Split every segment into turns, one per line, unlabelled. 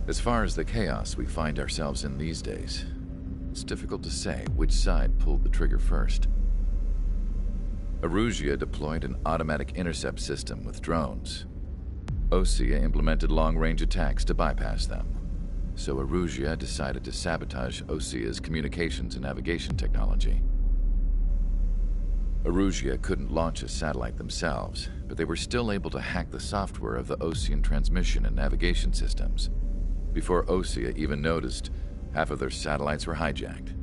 As far as the chaos we find ourselves in these days, it's difficult to say which side pulled the trigger first. Erusia deployed an automatic intercept system with drones. Osea implemented long-range attacks to bypass them. So Erusia decided to sabotage Osea's communications and navigation technology. Erusia couldn't launch a satellite themselves, but they were still able to hack the software of the Osean transmission and navigation systems. Before Osea even noticed, half of their satellites were hijacked.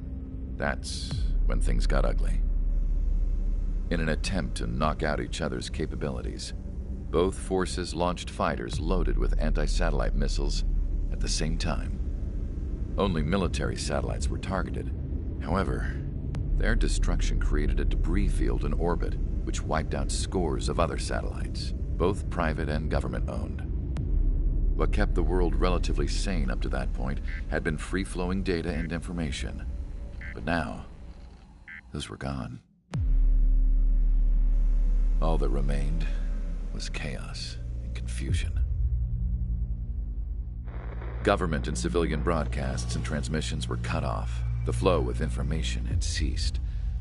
That's when things got ugly. In an attempt to knock out each other's capabilities, both forces launched fighters loaded with anti-satellite missiles at the same time. Only military satellites were targeted. However, their destruction created a debris field in orbit, which wiped out scores of other satellites, both private and government-owned. What kept the world relatively sane up to that point had been free-flowing data and information. But now, those were gone. All that remained was chaos and confusion. Government and civilian broadcasts and transmissions were cut off. The flow of information had ceased.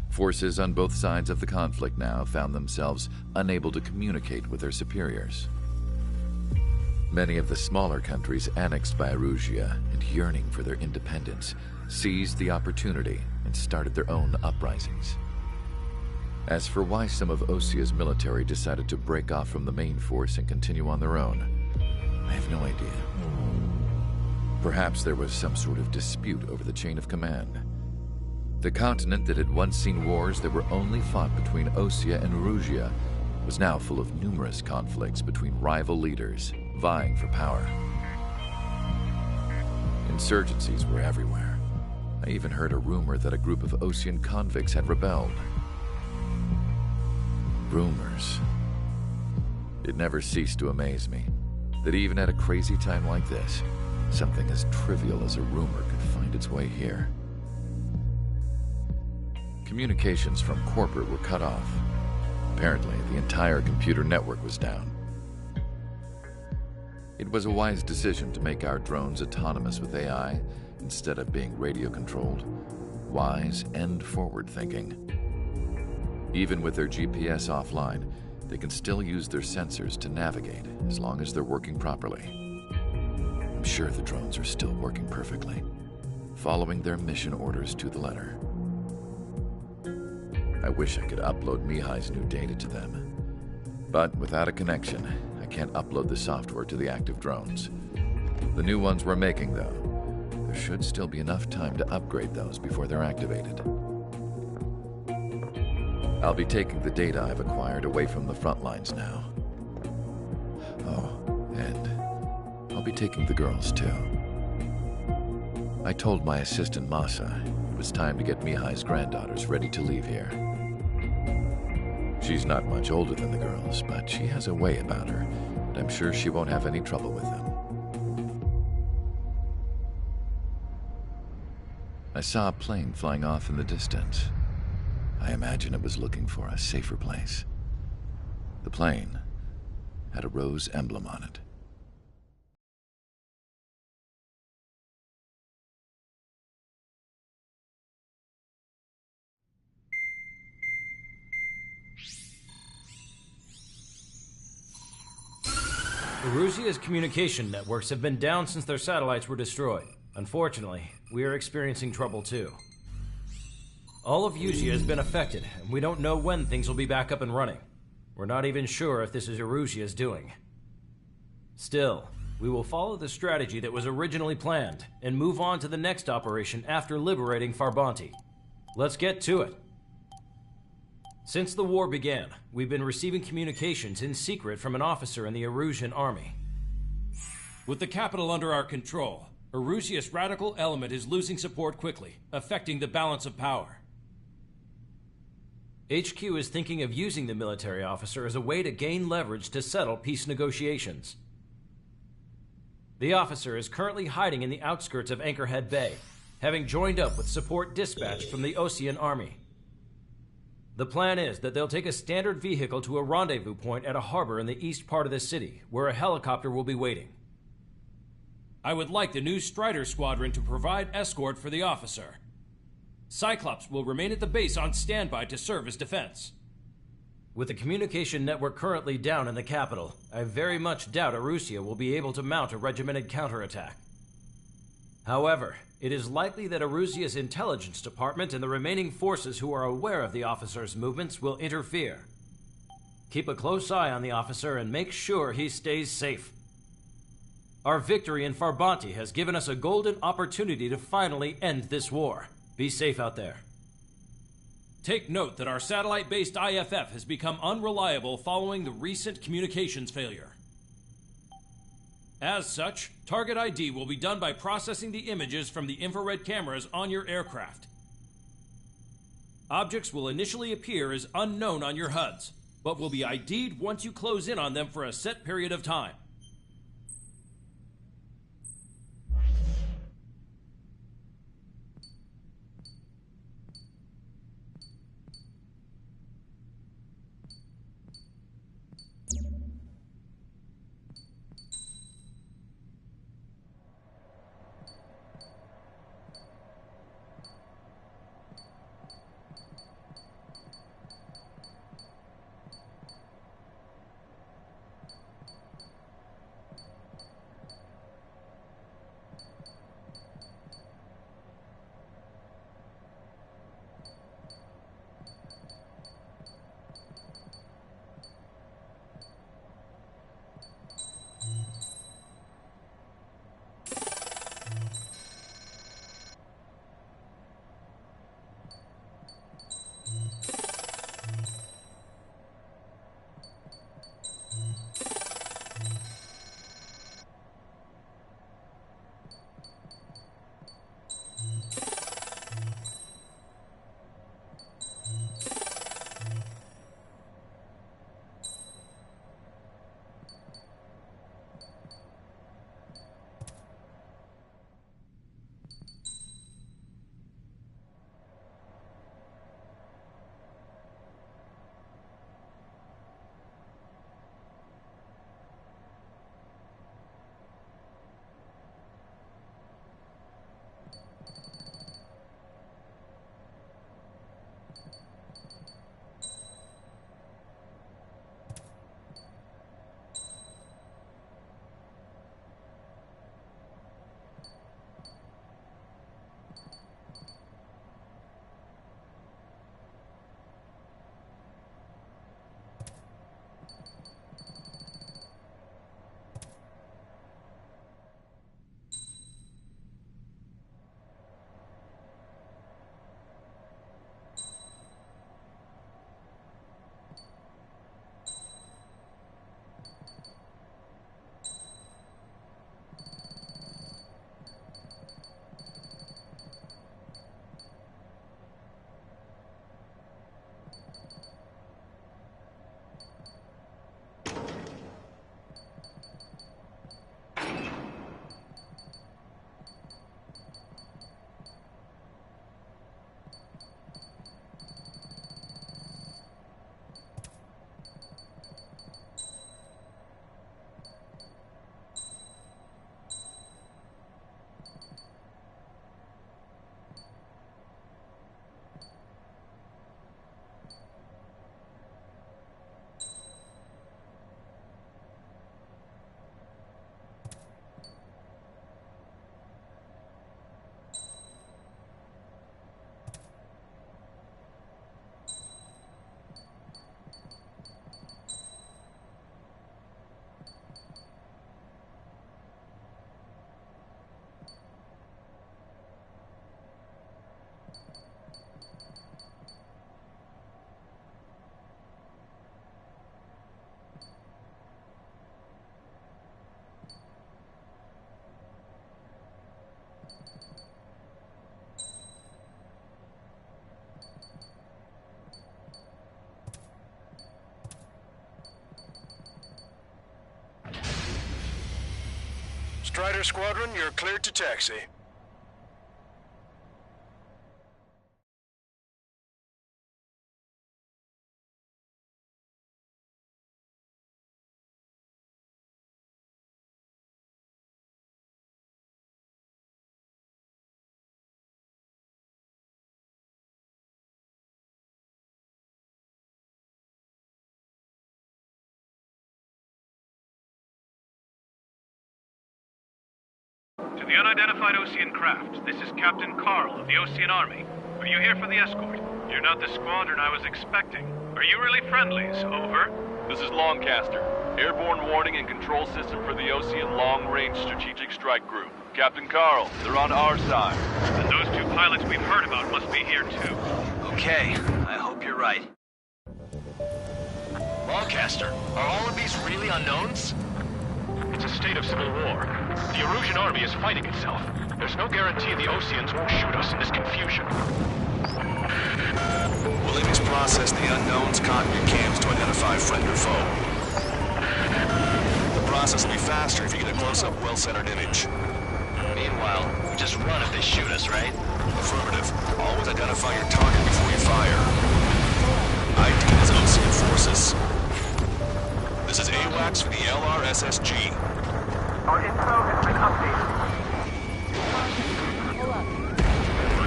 Forces on both sides of the conflict now found themselves unable to communicate with their superiors. Many of the smaller countries annexed by Erusia and yearning for their independence seized the opportunity and started their own uprisings. As for why some of Osea's military decided to break off from the main force and continue on their own, I have no idea. Perhaps there was some sort of dispute over the chain of command. The continent that had once seen wars that were only fought between Osea and Erusia was now full of numerous conflicts between rival leaders vying for power. Insurgencies were everywhere. I even heard a rumor that a group of Osean convicts had rebelled. Rumors. It never ceased to amaze me that even at a crazy time like this, something as trivial as a rumor could find its way here. Communications from corporate were cut off. Apparently, the entire computer network was down. It was a wise decision to make our drones autonomous with AI instead of being radio-controlled. Wise and forward-thinking. Even with their GPS offline, they can still use their sensors to navigate as long as they're working properly. I'm sure the drones are still working perfectly, following their mission orders to the letter. I wish I could upload Mihai's new data to them. But without a connection, I can't upload the software to the active drones. The new ones we're making, though, there should still be enough time to upgrade those before they're activated. I'll be taking the data I've acquired away from the front lines now. Oh, and I'll be taking the girls, too. I told my assistant, Masa, it was time to get Mihai's granddaughters ready to leave here. She's not much older than the girls, but she has a way about her, and I'm sure she won't have any trouble with them. I saw a plane flying off in the distance. I imagine it was looking for a safer place. The plane had a rose emblem on it.
Erusia's communication networks have been down since their satellites were destroyed. Unfortunately, we are experiencing trouble too. All of Erusia has been affected, and we don't know when things will be back up and running. We're not even sure if this is Erusia's doing. Still, we will follow the strategy that was originally planned, and move on to the next operation after liberating Farbanti. Let's get to it. Since the war began, we've been receiving communications in secret from an officer in the Erusian army.
With the capital under our control, Erusia's radical element is losing support quickly, affecting the balance of power.
HQ is thinking of using the military officer as a way to gain leverage to settle peace negotiations. The officer is currently hiding in the outskirts of Anchorhead Bay, having joined up with support dispatched from the Osean army. The plan is that they'll take a standard vehicle to a rendezvous point at a harbor in the east part of the city, where a helicopter will be waiting.
I would like the new Strider Squadron to provide escort for the officer. Cyclops will remain at the base on standby to serve as defense.
With the communication network currently down in the capital, I very much doubt Arusea will be able to mount a regimented counterattack. However, it is likely that Arusea's intelligence department and the remaining forces who are aware of the officer's movements will interfere. Keep a close eye on the officer and make sure he stays safe. Our victory in Farbanti has given us a golden opportunity to finally end this war. Be safe out there.
Take note that our satellite-based IFF has become unreliable following the recent communications failure. As such, target ID will be done by processing the images from the infrared cameras on your aircraft. Objects will initially appear as unknown on your HUDs, but will be ID'd once you close in on them for a set period of time.
Strider Squadron, you're cleared to taxi.
The unidentified Osean craft. This is Captain Carl of the Osean Army. Are you here for the escort? You're not the squadron I was expecting. Are you really friendlies? Over.
This is Longcaster. Airborne warning and control system for the Osean Long-Range Strategic Strike Group. Captain Carl, they're on our side.
And those two pilots we've heard about must be here too.
Okay, I hope you're right. Longcaster, are all of these really unknowns?
It's a state of civil war. The Erusian army is fighting itself. There's no guarantee the Oseans won't shoot us in this confusion.
We'll let us process the unknowns, copy your cams to identify friend or foe. The process will be faster if you get a close-up, well-centered image.
Meanwhile, we just run if they shoot us, right?
Affirmative. Always identify your target before you fire. ID is Osean Forces. This is AWACS for the LRSSG.
Our info has been updated.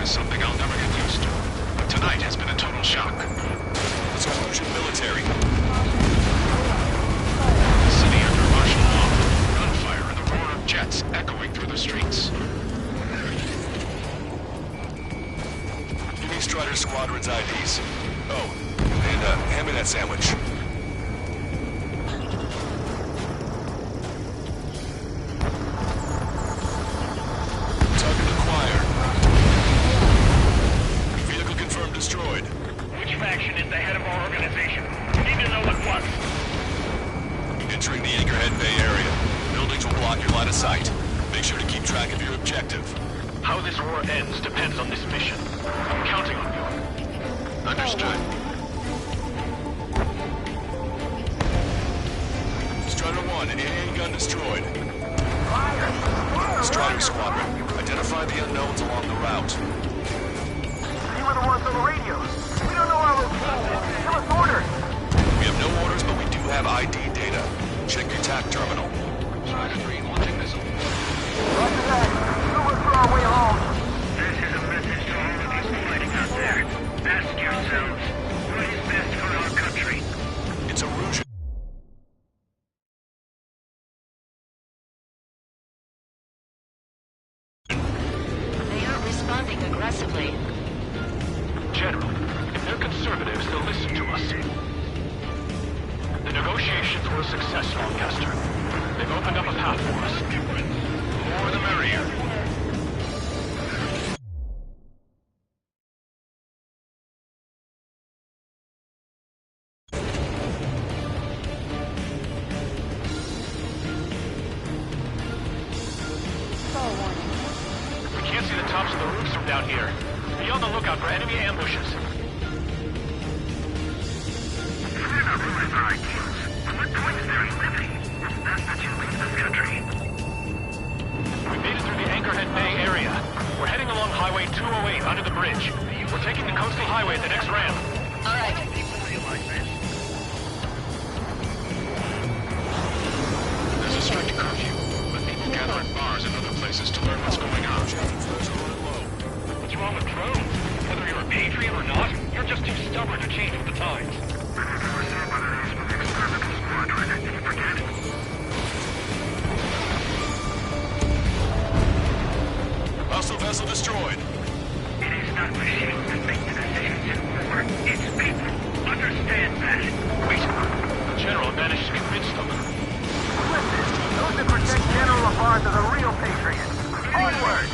It's something I'll never get used to. But tonight has been a total shock.
It's Erusian military.
City under martial law. Gunfire and the roar of jets echoing through the streets.
Give me Strider Squadron's IDs. Oh, and hand me that sandwich. Target acquired. Vehicle confirmed destroyed.
Which faction is the head of our organization? We need to know at once.
Entering the Anchorhead Bay area. Buildings will block your line of sight. Make sure to keep track of your objective.
How this war ends depends on this mission. I'm counting on you.
Understood.
Strider 1, AA gun destroyed. Strider Squadron, identify the unknowns along the route.
You were the ones on the radios. We don't know our location. Give us orders.
We have no orders, but we do have ID data. Check your TAC terminal.
Strider 3 launching missile.
Roger that. We'll look for our way home. This is a message to all of those fighting out there. Ask yourselves, what is best for our country?
It's Erusian.
They aren't responding aggressively.
General, if they're conservatives, they'll listen to us. The negotiations were a success, Lancaster. They've opened up a path for us. The more the merrier. We can't see the tops of the roofs from down here. Be on the lookout for enemy ambushes.
They're not ruling our ideals. What point is there in liberty? It's best that you leave this country.
We made it through the Anchorhead Bay area. We're heading along Highway 208 under the bridge. We're taking the coastal highway at the next ramp.
All right.
There's a strict curfew, but people gather at bars and other places to learn what's going on.
What's wrong with drones? Whether you're a patriot or not, you're just too stubborn to change with the times.
Hostile vessel destroyed.
It is not machines that make the decisions in war. It's people. Understand that.
Wait. The General managed to convince them.
Listen, those that protect General LaVar's are the real patriots. Onward!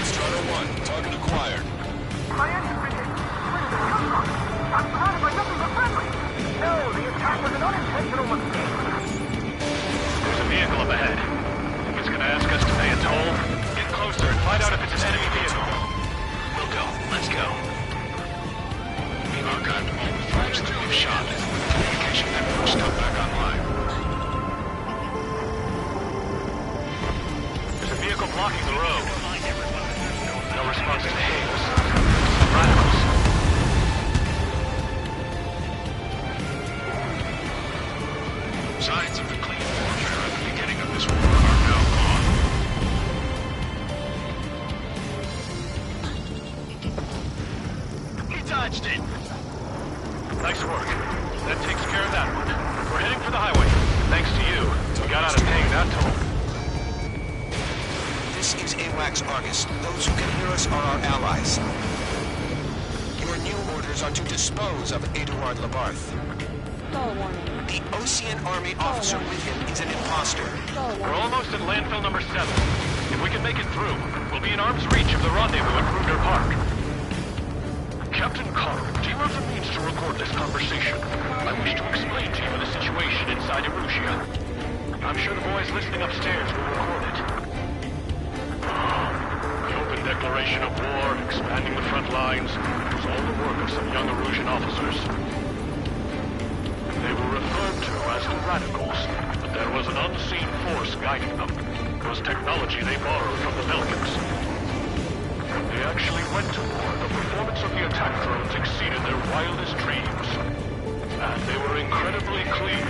Strider 1, target acquired.
My engine vision. Where did it come from? I'm surrounded by nothing but friendly. No, the attack was an unintentional mistake.
There's a vehicle up ahead. Think it's gonna ask us to pay a toll? Get closer and find out if it's an enemy vehicle.
We'll go. Let's go.
We archived all the footage that we've shot. Communication networks come back online.
There's a vehicle blocking the road. No response to hails. Radicals.
Signs of the clean warfare at the beginning of this war are now gone.
He dodged it. Nice work. That takes care of that one. We're heading for the highway. Thanks to you, we got out of paying that toll.
This is AWACS Argus. Those who can hear us are our allies. Your new orders are to dispose of Eduard Labarth. The Osean Army officer with him is an imposter.
We're almost at landfill number 7. If we can make it through, we'll be in arm's reach of the rendezvous at Kruger Park. Captain Carl, do you have the means to record this conversation? I wish to explain to you the situation inside Erusia. I'm sure the boys listening upstairs will record it. The open declaration of war, expanding the front lines, was all the work of some young Erusian officers. They were referred to as the Radicals, but there was an unseen force guiding them. It was technology they borrowed from the Belkans. When they actually went to war, the performance of the attack drones exceeded their wildest dreams. And they were incredibly clean,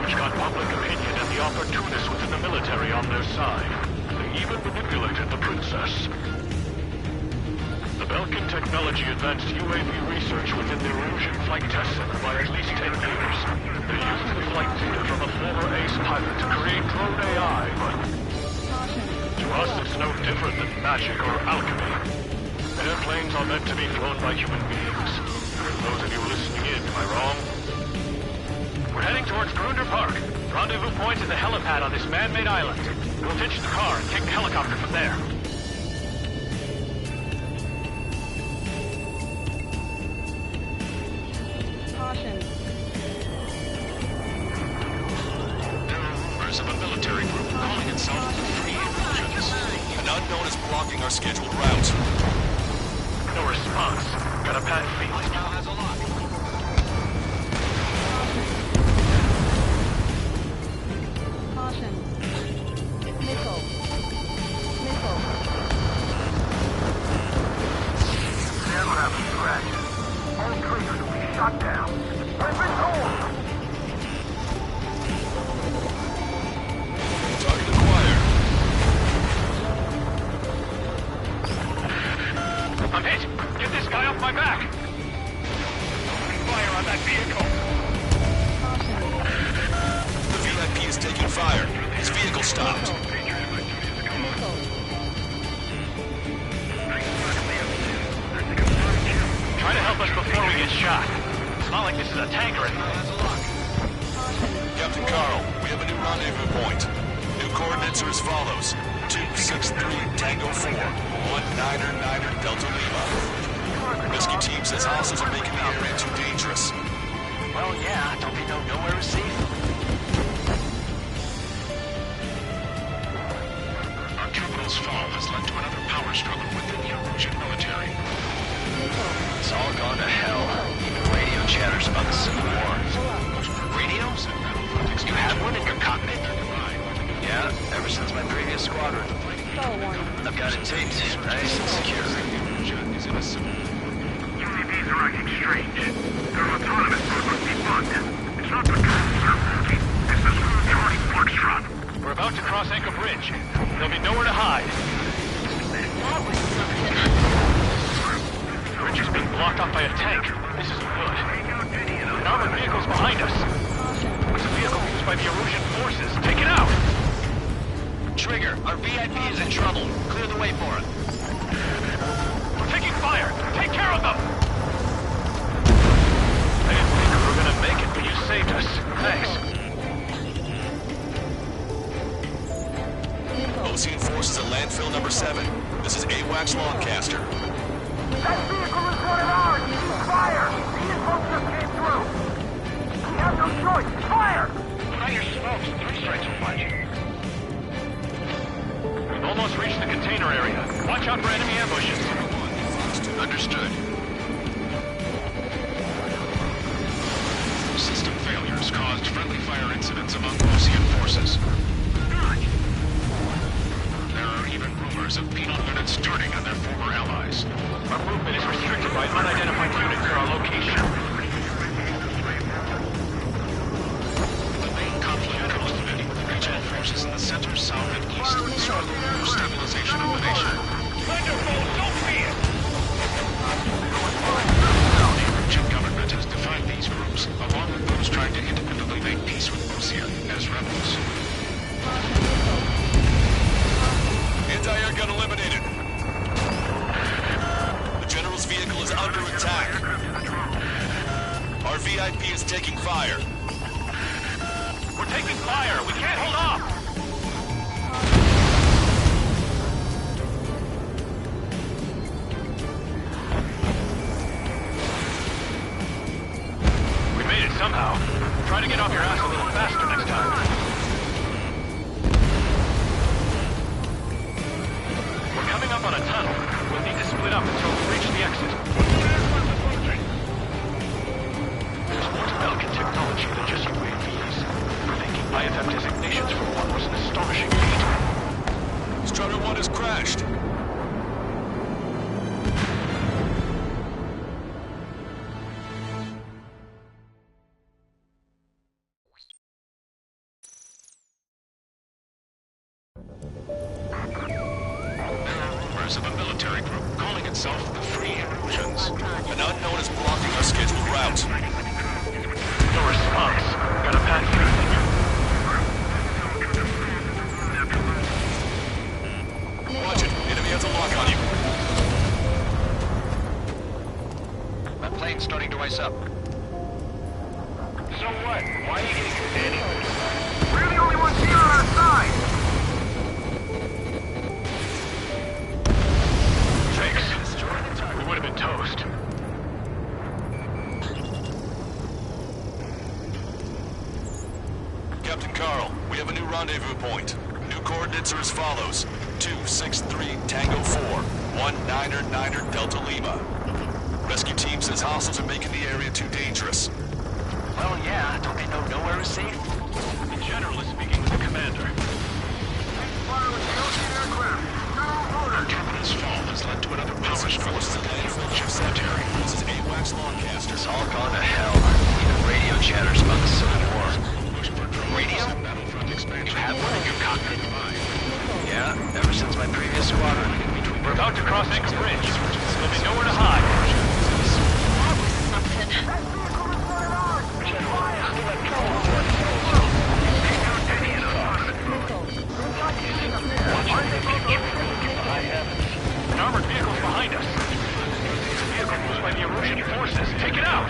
which got public opinion and the opportunists within the military on their side. They even manipulated the princess. The Belkan technology advanced UAV research within the Erusian Flight Test Center by at least 10 years. They used the flight data from a former ace pilot to create drone AI, but to us it's no different than magic or alchemy. Airplanes are meant to be flown by human beings. Those of you listening in, am I wrong? We're heading towards Grunder Park. Rendezvous point is the helipad on this man-made island. We'll ditch the car and take the helicopter from there.
Of a military group calling itself the Free Erusians. An unknown is blocking our scheduled route.
No response. Got a bad feeling.
Now has a lock.
Caution. Missile. Missile.
Aircraft is crashed. All triggers will be shot down. Weapons hold!
Target acquired.
I'm hit! Get this guy off my back! Fire on that vehicle!
The VIP is taking fire. His vehicle stopped.
Try to help us before we get shot. It's not like this is a tank or anything.
Captain Carl, we have a new rendezvous point. New coordinates are as follows. 263 Tango 4, 199er Delta Lima. Rescue team says hostiles are making the area too dangerous.
Well, yeah, don't they know nowhere is safe?
Our capital's fall has led to another power struggle within the Erusian military.
It's all gone to hell. Even radio chatters about the Civil War. Radios? You have one in your cockpit? Yeah, ever since my previous squadron. I've got it taped, nice and secure.
UAVs are acting strange. They're autonomous, so it must be bugged. It's not patrol service. This is Charlie Foxtrot.
We're about to cross Anchor Bridge. There'll be nowhere to hide.
That was something.
The bridge is being blocked off by a tank. This isn't good. An armored vehicle's behind us. It's a vehicle used by the Erusian forces. Take it out!
Trigger, our VIP is in trouble. Clear the way for it.
We're taking fire! Take care of them! I didn't think we were gonna make it, but you saved us. Thanks.
Osean forces at landfill number 7. This is AWACS Lancaster.
That vehicle is one of ours! Fire! The info just came through! We have no choice! Fire!
Put out your smokes. 3 strikes will find you. We've almost reached the container area. Watch out for enemy ambushes.
Understood. System failures caused friendly fire incidents among Osean forces. There are even rumors of penal units turning on their former allies.
Our movement is restricted by unidentified units near our location.
The main conflict continuity with regional forces in the center, south, and east struggle for stabilization of the nation.
Thunderbolt, don't be it!
The Erusian government has defined these groups, along with those trying to independently make peace with Osean, as rebels.
Our VIP is taking fire.
We're taking fire! We can't hold off! We made it somehow. Try to get off your ass a little faster next time. We're coming up on a tunnel. We'll need to split up until we reach the exit. There's more to Pelican technology than just UAVs. Thinking IFF designations for one was an astonishing feat.
Strutter 1 has crashed.
Of a military group calling itself the Free Erosions.
An unknown is blocking our scheduled route.
No response. Got a path through.
Watch it. Enemy has a lock on you.
My plane's starting to ice up.
So what? Why are you getting standing?
We're the only ones here on our side!
We would have been toast.
Captain Carl, we have a new rendezvous point. New coordinates are as follows. 263 Tango 4, 1999 Delta Lima. Rescue team says hostiles are making the area too dangerous.
Well, yeah, don't they know nowhere is safe?
The general is speaking with the commander.
Our terminal's fall has led to another power struggle in the infrastructure cemetery.
This is AWACS Longcaster.
It's all gone to hell. Even radio chatters about the Civil War. Radio? You have one in your cockpit? Yeah, ever since my previous squadron.
We're about to cross Anchor Bridge. There'll be nowhere to hide. An armored vehicle's behind us. It's a vehicle used by the Erusian forces. Take it out!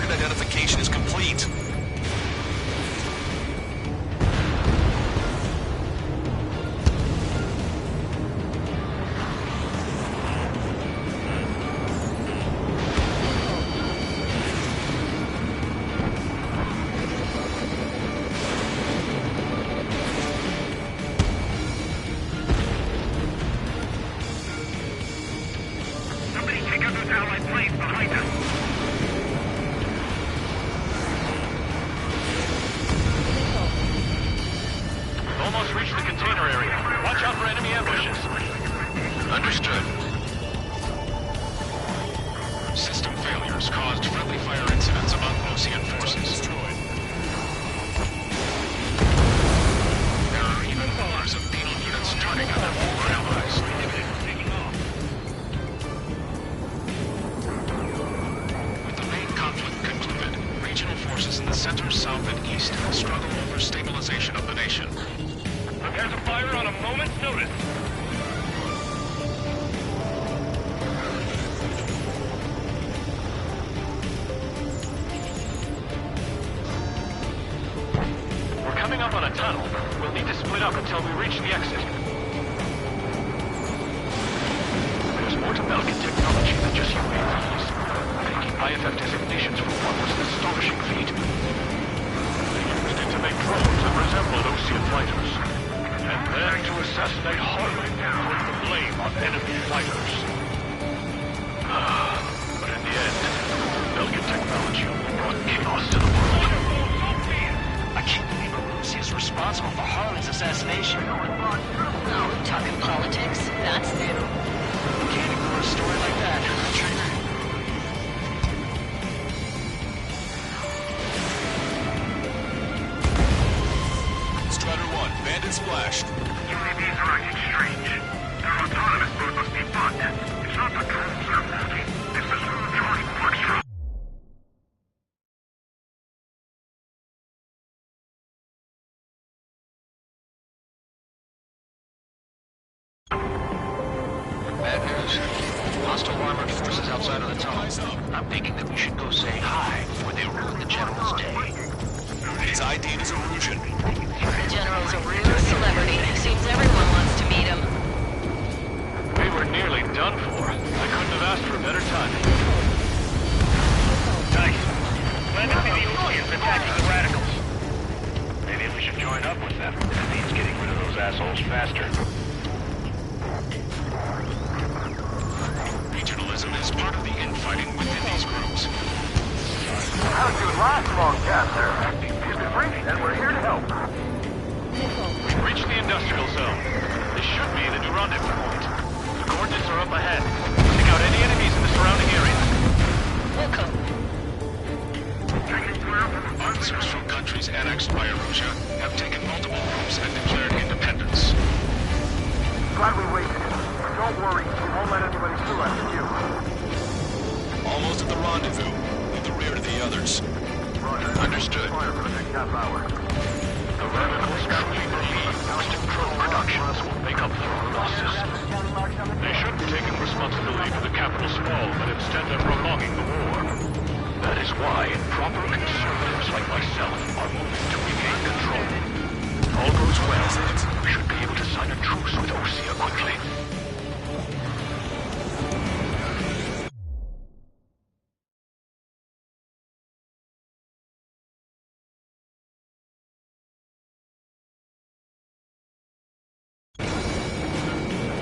Target identification is complete.
Somebody take out those Allied planes behind us.
We've almost reached the container area. Watch out for enemy ambushes.
Understood. System failures caused friendly fire incidents among Osean forces. There are even rumors of penal units turning on their former allies. With the main conflict concluded, regional forces in the center, south, and east struggle over stabilization of the nation.
Prepare to fire on a moment's notice. We're coming up on a tunnel. We'll need to split up until we reach the exit. There's more to Belkin technology than just UAVs. Taking IFF designations for one was an astonishing feat. They used it to make drones that resembled Osean fighters. And then to assassinate Harlan and put the blame on enemy fighters. But in the end, Belkin technology only brought chaos to the world.
I can't believe Arusi is responsible for Harlan's assassination.
Talking politics? That's new.
Can't ignore a story like that, Trainer.
Strider 1, bandit splashed.
UAVs are acting strange. Their autonomous mode must be bugged. It's not the drones that are faulty. It's the smooth Charlie Foxtrot.
Bad news. Hostile armored forces outside of the tunnel. I'm thinking that we should go say hi before they ruin the General's day.
He's ID'd as Erusian.
The General's a real celebrity. Seems everyone wants to meet him.
We were nearly done for. I couldn't have asked for a better timing.
Nice. Glad to see the Oseans attacking the radicals. Maybe we should join up with them. That means getting rid of those assholes faster.
Regionalism is part of the infighting within these groups.
How'd you last long, Captain? It's free, and we're here to help.
We've reached the industrial zone. This should be the new rendezvous point. The coordinates are up ahead. Take out any enemies in the surrounding area.
Welcome.
Officers from countries annexed by Erusia have taken multiple groups and declared independence.
Glad we waited. Don't worry, we won't let anybody through after you.
Almost at the rendezvous. In the rear to the others.
Understood.
Fire for the next half hour.
The radicals truly believe Austin drone productions will make up for our losses. They shouldn't be taking responsibility for the capital's fall, but instead they're prolonging the war. That is why proper conservatives like myself are moving to regain control. If all goes well, we should be able to sign a truce with Osea quickly.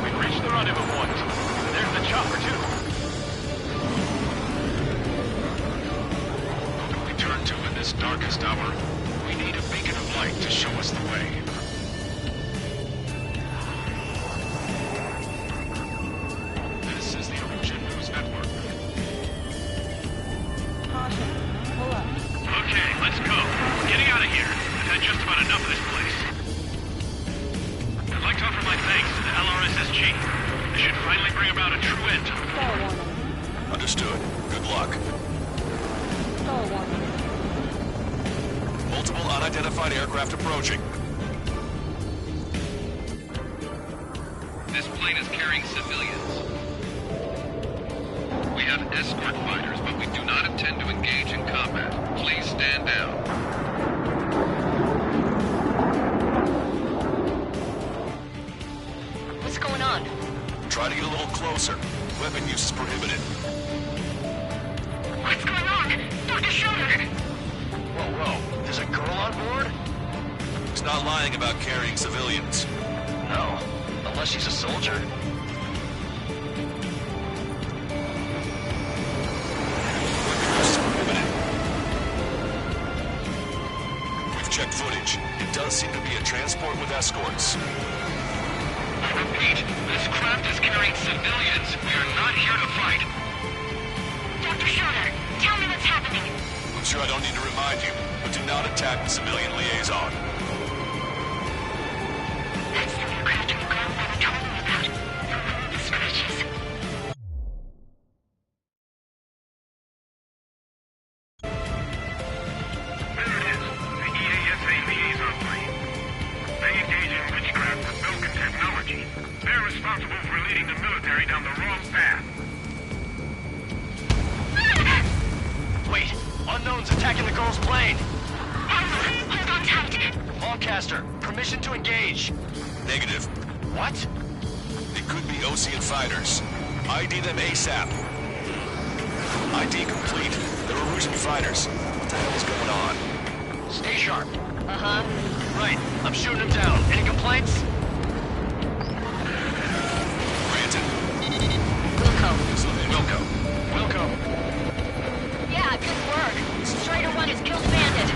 We've reached the rendezvous point. There's the chopper, too.
Who can we turn to in this darkest hour? We need a beacon of light to show us the way. This is the Erusian News Network.
Caution. Pull up.
Okay, let's go. We're getting out of here. I've had just about enough of this place. I'd like to offer my thanks to the LRSSG. This should finally bring about a true end to the
Star
war.
warning.
Understood. Good luck.
Star warning.
Multiple unidentified aircraft approaching.
This plane is carrying civilians. We have escort fighters, but we do not not intend to engage in combat. Please stand down.
What's going on?
Try to get a little closer. Weapon use is prohibited.
What's going on? Dr. Schroeder!
Whoa. There's a girl on board?
He's not lying about carrying civilians.
No. Unless she's a soldier.
We've checked footage. It does seem to be a transport with escorts.
I repeat, this craft is carrying civilians. We are not here to fight.
Dr. Schroeder, tell me what's happening.
I'm sure I don't need to remind you, but do not attack the civilian liaison.
That's the aircraft your grandfather told me about. The scratches.
There it is. The EASA liaison plane. They engage in witchcraft with Belkin technology. They're responsible for leading the military down the wrong path.
Wait, unknown's attacking the girl's plane.
Hold on tight.
Lancaster, permission to engage.
Negative.
What?
It could be Osean fighters. ID them ASAP. ID complete. They're Erusian fighters. What the hell is going on?
Stay sharp.
Uh-huh.
Right, I'm shooting him down. Any complaints?
Granted.
Wilco.
Wilco.
Yeah, good work. Strider 1 has killed Bandit.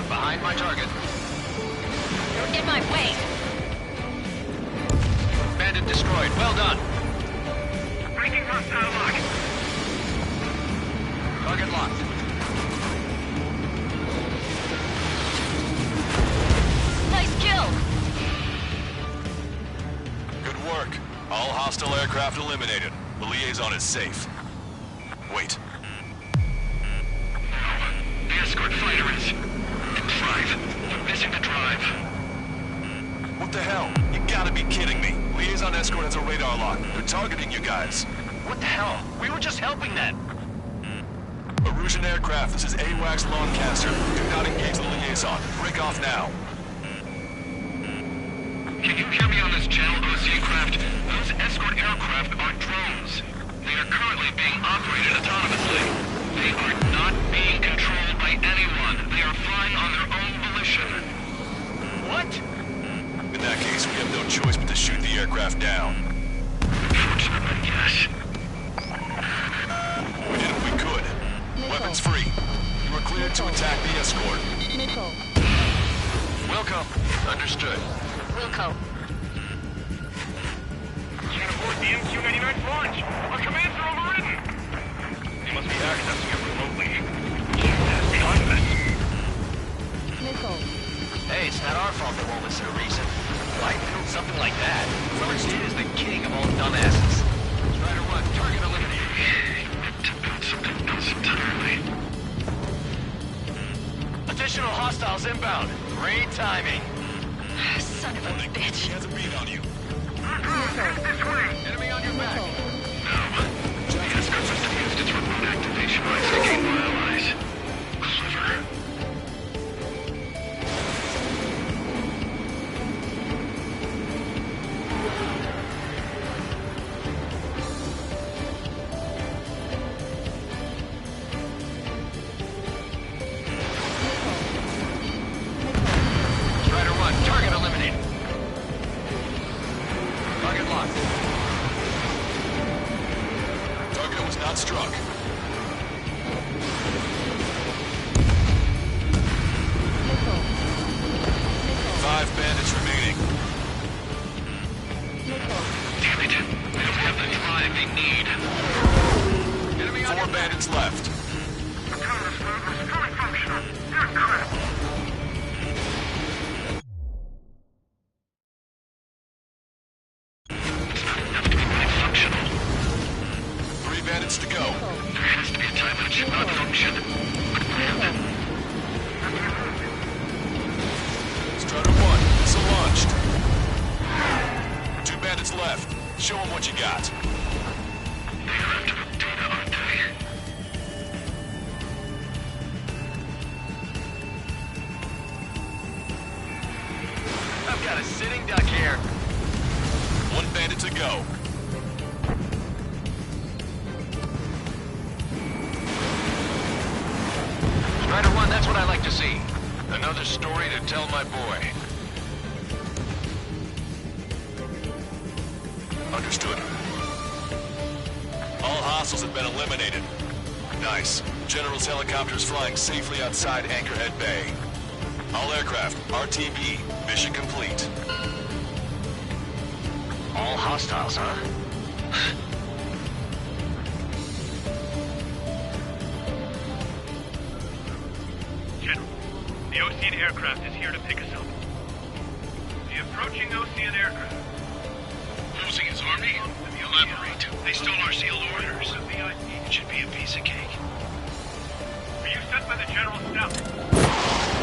Behind my target.
You're in my way.
Bandit destroyed. Well done.
Breaking hostile lock.
Target locked.
Nice kill.
Good work. All hostile aircraft eliminated. The liaison is safe. Wait.
The escort fighter is in drive. They're missing the drive.
What the hell? You gotta be kidding me. Liaison escort has a radar lock. They're targeting you guys.
What the hell? We were just helping them.
Erusian aircraft, this is AWACS Lancaster. Do not engage the liaison. Break off now.
Can you hear me on this channel, OC craft? Those escort aircraft are drones. They are currently being operated autonomously. They are not being controlled by anyone. They are flying on their own volition.
What? In that case, we have no choice but to shoot the aircraft down.
Unfortunately, yes.
We did what we could. Weapons free. You are cleared to attack the escort.
Missile.
Wilco. Understood.
Wilco.
Can't afford the MQ-99's launch. Our commands are overridden. They must be accessing it remotely. Jesus, beyond this.
Missile.
Hey, it's not our fault they won't listen to reason. Why build something like that? First is the king of all dumbasses. Strider 1, target eliminated.
To build something else entirely.
Additional hostiles inbound. Great timing.
Son of a bitch.
He has a beat on you.
This way.
Enemy on your back.
No. The escort system used its remote activation rights to gain more allies. Clever.
Strider 1, target eliminated. Target locked.
Target was not struck.
Missile.
5 bandits remaining.
Missile.
Damn it. They don't have the drive they need.
Enemy on
4 bandits left.
Autonomous mode was fully functional. You're crap. It's not enough to be fully functional.
3 bandits to go.
There has to be a time when it should not function.
Strider 1, missile launched. 2 bandits left. Show them what you got.
They're after the data, aren't they?
I've got a sitting duck here.
1 bandit to go.
Strider 1, that's what I like to see. Another story to tell my boy.
Understood. All hostiles have been eliminated. Nice. General's helicopter is flying safely outside Anchorhead Bay. All aircraft, RTB, mission complete.
All hostiles, huh?
General, the Ocean aircraft is here to pick us up. The approaching Ocean aircraft.
Losing his army? Elaborate. They stole our sealed orders. It should be a piece of cake.
Were you sent by the General's staff?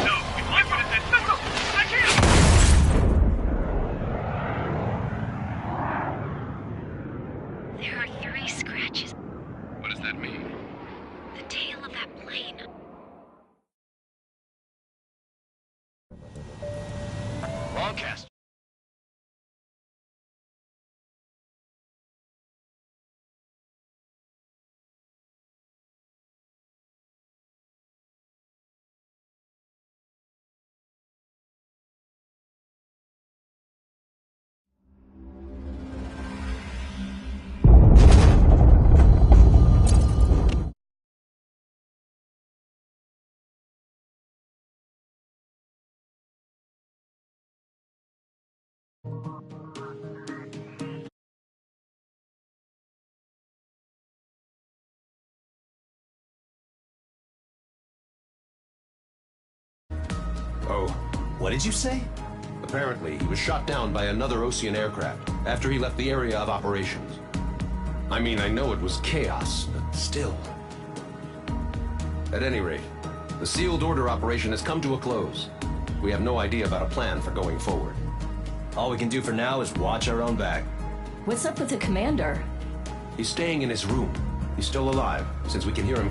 No, we might put it in. No, I can't!
There are 3 scratches.
What does that mean?
The tail of that plane.
Broadcast.
Oh, what did you say? Apparently, he was shot down by another Ocean aircraft after he left the area of operations. I mean, I know it was chaos, but still. At any rate, the sealed order operation has come to a close. We have no idea about a plan for going forward.
All we can do for now is watch our own back.
What's up with the commander?
He's staying in his room. He's still alive, since we can hear him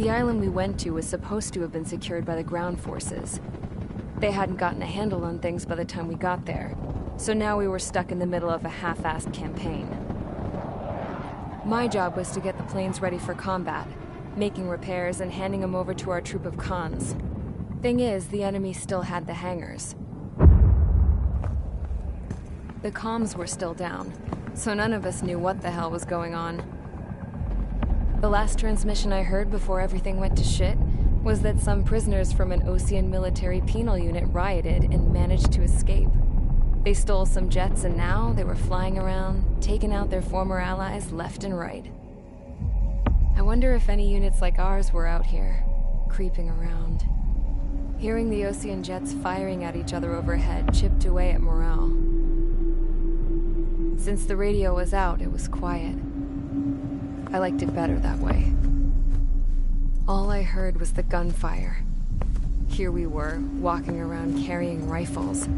The island we went to was supposed to have been secured by the ground forces. They hadn't gotten a handle on things by the time we got there, so now we were stuck in the middle of a half-assed campaign. My job was to get the planes ready for combat, making repairs and handing them over to our troop of cons. Thing is, the enemy still had the hangars. The comms were still down, so none of us knew what the hell was going on. The last transmission I heard before everything went to shit was that some prisoners from an Osean military penal unit rioted and managed to escape. They stole some jets and now they were flying around, taking out their former allies left and right. I wonder if any units like ours were out here, creeping around. Hearing the Osean jets firing at each other overhead chipped away at morale. Since the radio was out, it was quiet. I liked it better that way. All I heard was the gunfire. Here we were, walking around carrying rifles.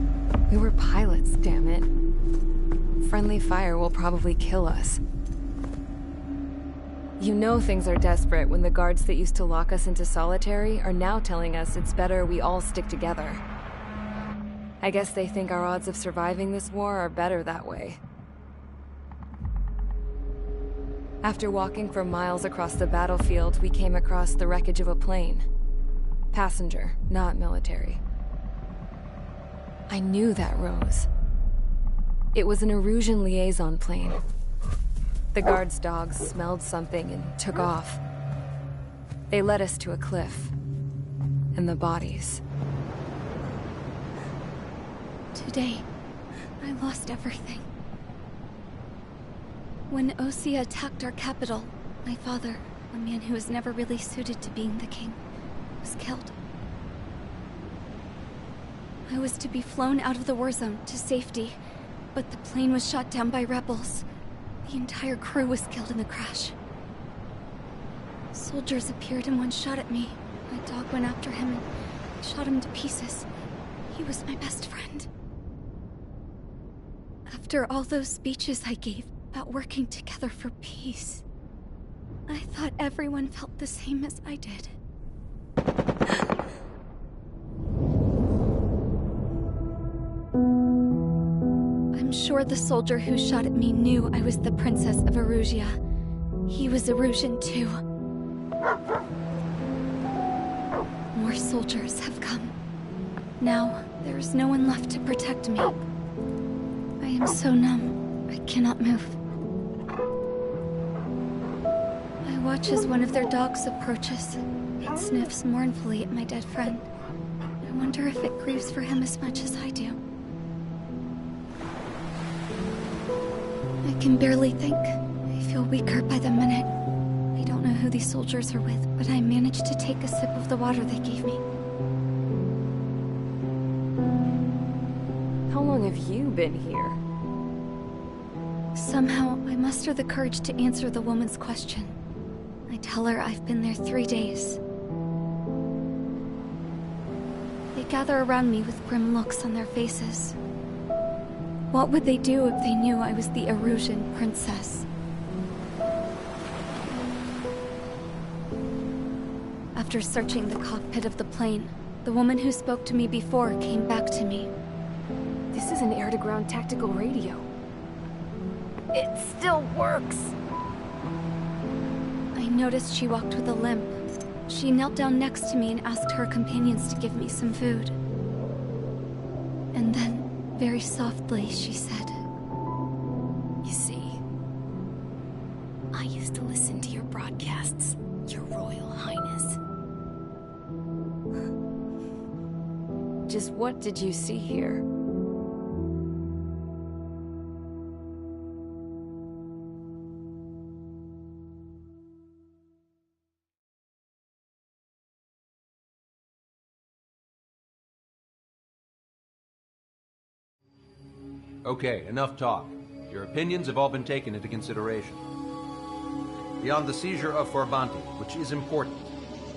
We were pilots, damn it. Friendly fire will probably kill us. You know things are desperate when the guards that used to lock us into solitary are now telling us it's better we all stick together. I guess they think our odds of surviving this war are better that way. After walking for miles across the battlefield, we came across the wreckage of a plane. Passenger, not military. I knew that rose. It was an Erusian liaison plane. The guard's dogs smelled something and took off. They led us to a cliff. And the bodies.
Today, I lost everything. When Osea attacked our capital, my father, a man who was never really suited to being the king, was killed. I was to be flown out of the war zone to safety, but the plane was shot down by rebels. The entire crew was killed in the crash. Soldiers appeared and one shot at me. My dog went after him and shot him to pieces. He was my best friend. After all those speeches I gave about working together for peace, I thought everyone felt the same as I did. I'm sure the soldier who shot at me knew I was the Princess of Erusia. He was Erusian too. More soldiers have come. Now, there is no one left to protect me. I am so numb, I cannot move. I watch as one of their dogs approaches. It sniffs mournfully at my dead friend. I wonder if it grieves for him as much as I do. I can barely think. I feel weaker by the minute. I don't know who these soldiers are with, but I managed to take a sip of the water they gave me.
How long have you been here?
Somehow, I muster the courage to answer the woman's question. I tell her I've been there 3 days. They gather around me with grim looks on their faces. What would they do if they knew I was the Erusian princess? After searching the cockpit of the plane, the woman who spoke to me before came back to me.
This is an air-to-ground tactical radio. It still works!
I noticed she walked with a limp. She knelt down next to me and asked her companions to give me some food. And then, very softly, she said,
"You see, I used to listen to your broadcasts, Your Royal Highness." Just what did you see here?
Okay, enough talk. Your opinions have all been taken into consideration. Beyond the seizure of Forbanti, which is important,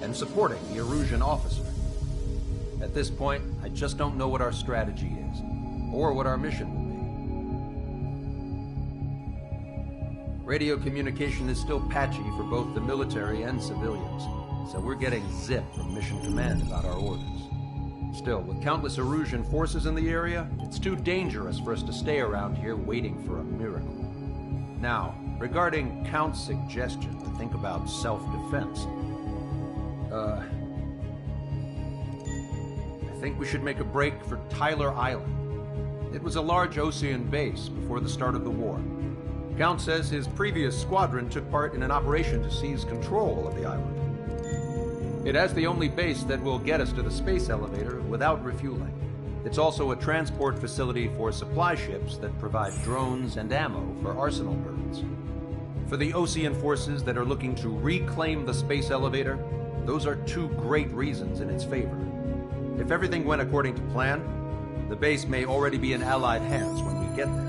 and supporting the Erusian officer, at this point, I just don't know what our strategy is, or what our mission Radio communication is still patchy for both the military and civilians, so we're getting zip from Mission Command about our orders. Still, with countless Erusian forces in the area, it's too dangerous for us to stay around here waiting for a miracle. Now, regarding Count's suggestion to think about self-defense, I think we should make a break for Tyler Island. It was a large Osean base before the start of the war. Count says his previous squadron took part in an operation to seize control of the island. It has the only base that will get us to the space elevator without refueling. It's also a transport facility for supply ships that provide drones and ammo for arsenal birds. For the Osean forces that are looking to reclaim the space elevator, those are two great reasons in its favor. If everything went according to plan, the base may already be in Allied hands when we get there.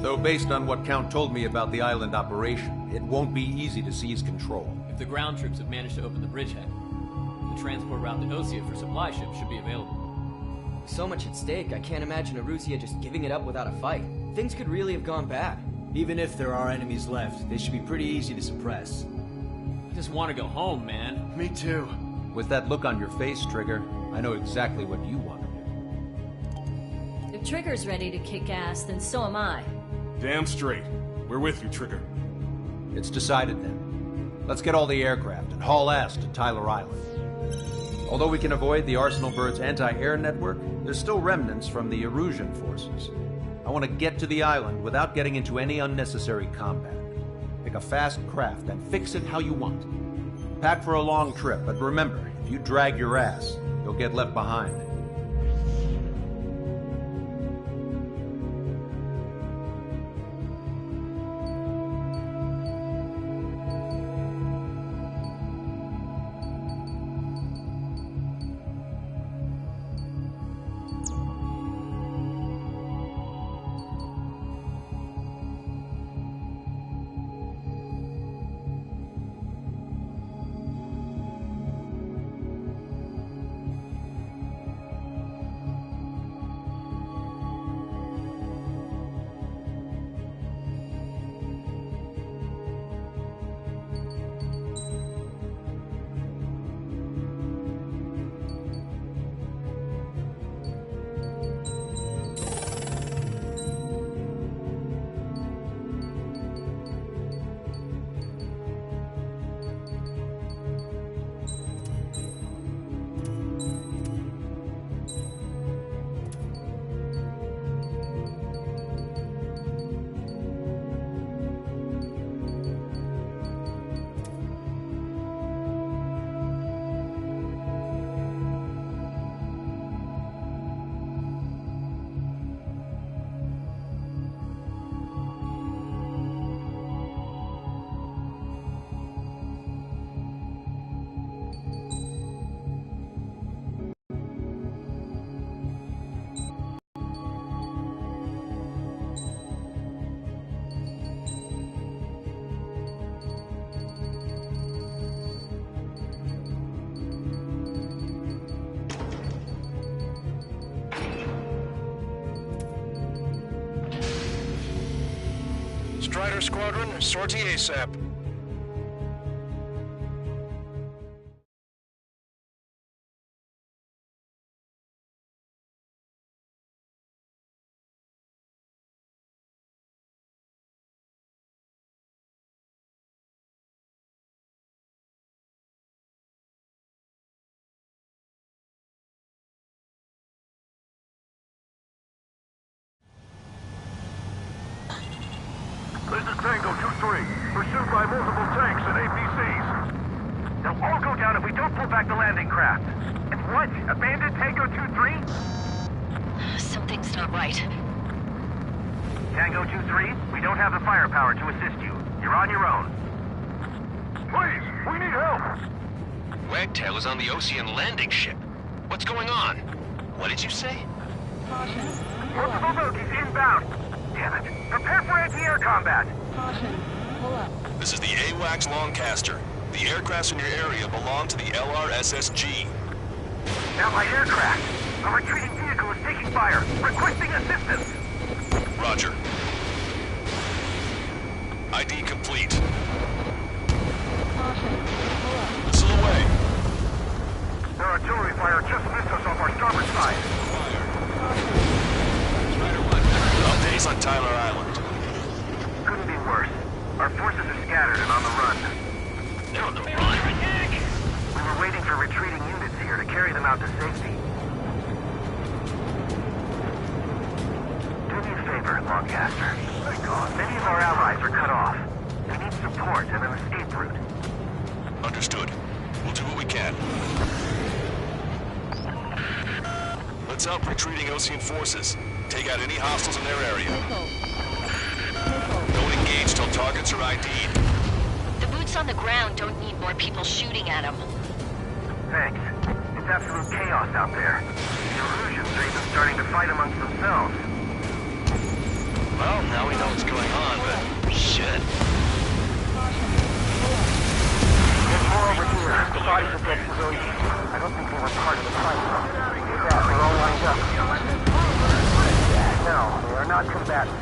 Though based on what Count told me about the island operation, it won't be easy to seize control.
If the ground troops have managed to open the bridgehead, the transport route to Osea for supply ships should be available.
With so much at stake, I can't imagine Erusia just giving it up without a fight. Things could really have gone bad.
Even if there are enemies left, they should be pretty easy to suppress.
I just want to go home, man.
Me too.
With that look on your face, Trigger, I know exactly what you want to do.
If Trigger's ready to kick ass, then so am I.
Damn straight. We're with you, Trigger.
It's decided then. Let's get all the aircraft and haul ass to Tyler Island. Although we can avoid the Arsenal Bird's anti-air network, there's still remnants from the Erusian forces. I want to get to the island without getting into any unnecessary combat. Pick a fast craft and fix it how you want. Pack for a long trip, but remember, if you drag your ass, you'll get left behind.
Strider Squadron, sortie ASAP.
This is Tango 2-3, pursued by multiple tanks and APCs. They'll all go down if we don't pull back the landing craft. And what? Abandon Tango 2-3?
Something's not right.
Tango 2-3, we don't have the firepower to assist you. You're on your own. Please, we need help!
Wagtail is on the Osean landing ship. What's going on? What did you say?
Caution.
Multiple bogies inbound. Damn it. Prepare for anti-air combat.
Caution. Pull up.
This is the AWACS Lancaster. The aircrafts in your area belong to the LRSSG.
Allied aircraft. A retreating vehicle is taking fire. Requesting assistance.
Roger. ID complete.
Caution. Pull up.
Missile away.
Their artillery fire just missed us off our starboard side.
Updates on Tyler Island.
Couldn't be worse. Our forces are scattered and on the run.
They're on the run.
We were waiting for retreating units here to carry them out to safety. Do me a favor, Longcaster. Many of our allies are cut off. We need support and an escape route.
Understood. We'll do what we can. Let's help retreating Osean forces. Take out any hostiles in their area. Don't engage till targets are ID'd.
The boots on the ground don't need more people shooting at them.
Thanks. It's absolute chaos out there. The Erusians are even starting to fight amongst themselves.
Well, now we know what's going on, but shit.
There's more over here. The bodies of dead civilians. I don't think they were part of the fight. Yeah, they're all lined up. No, they are not combatants.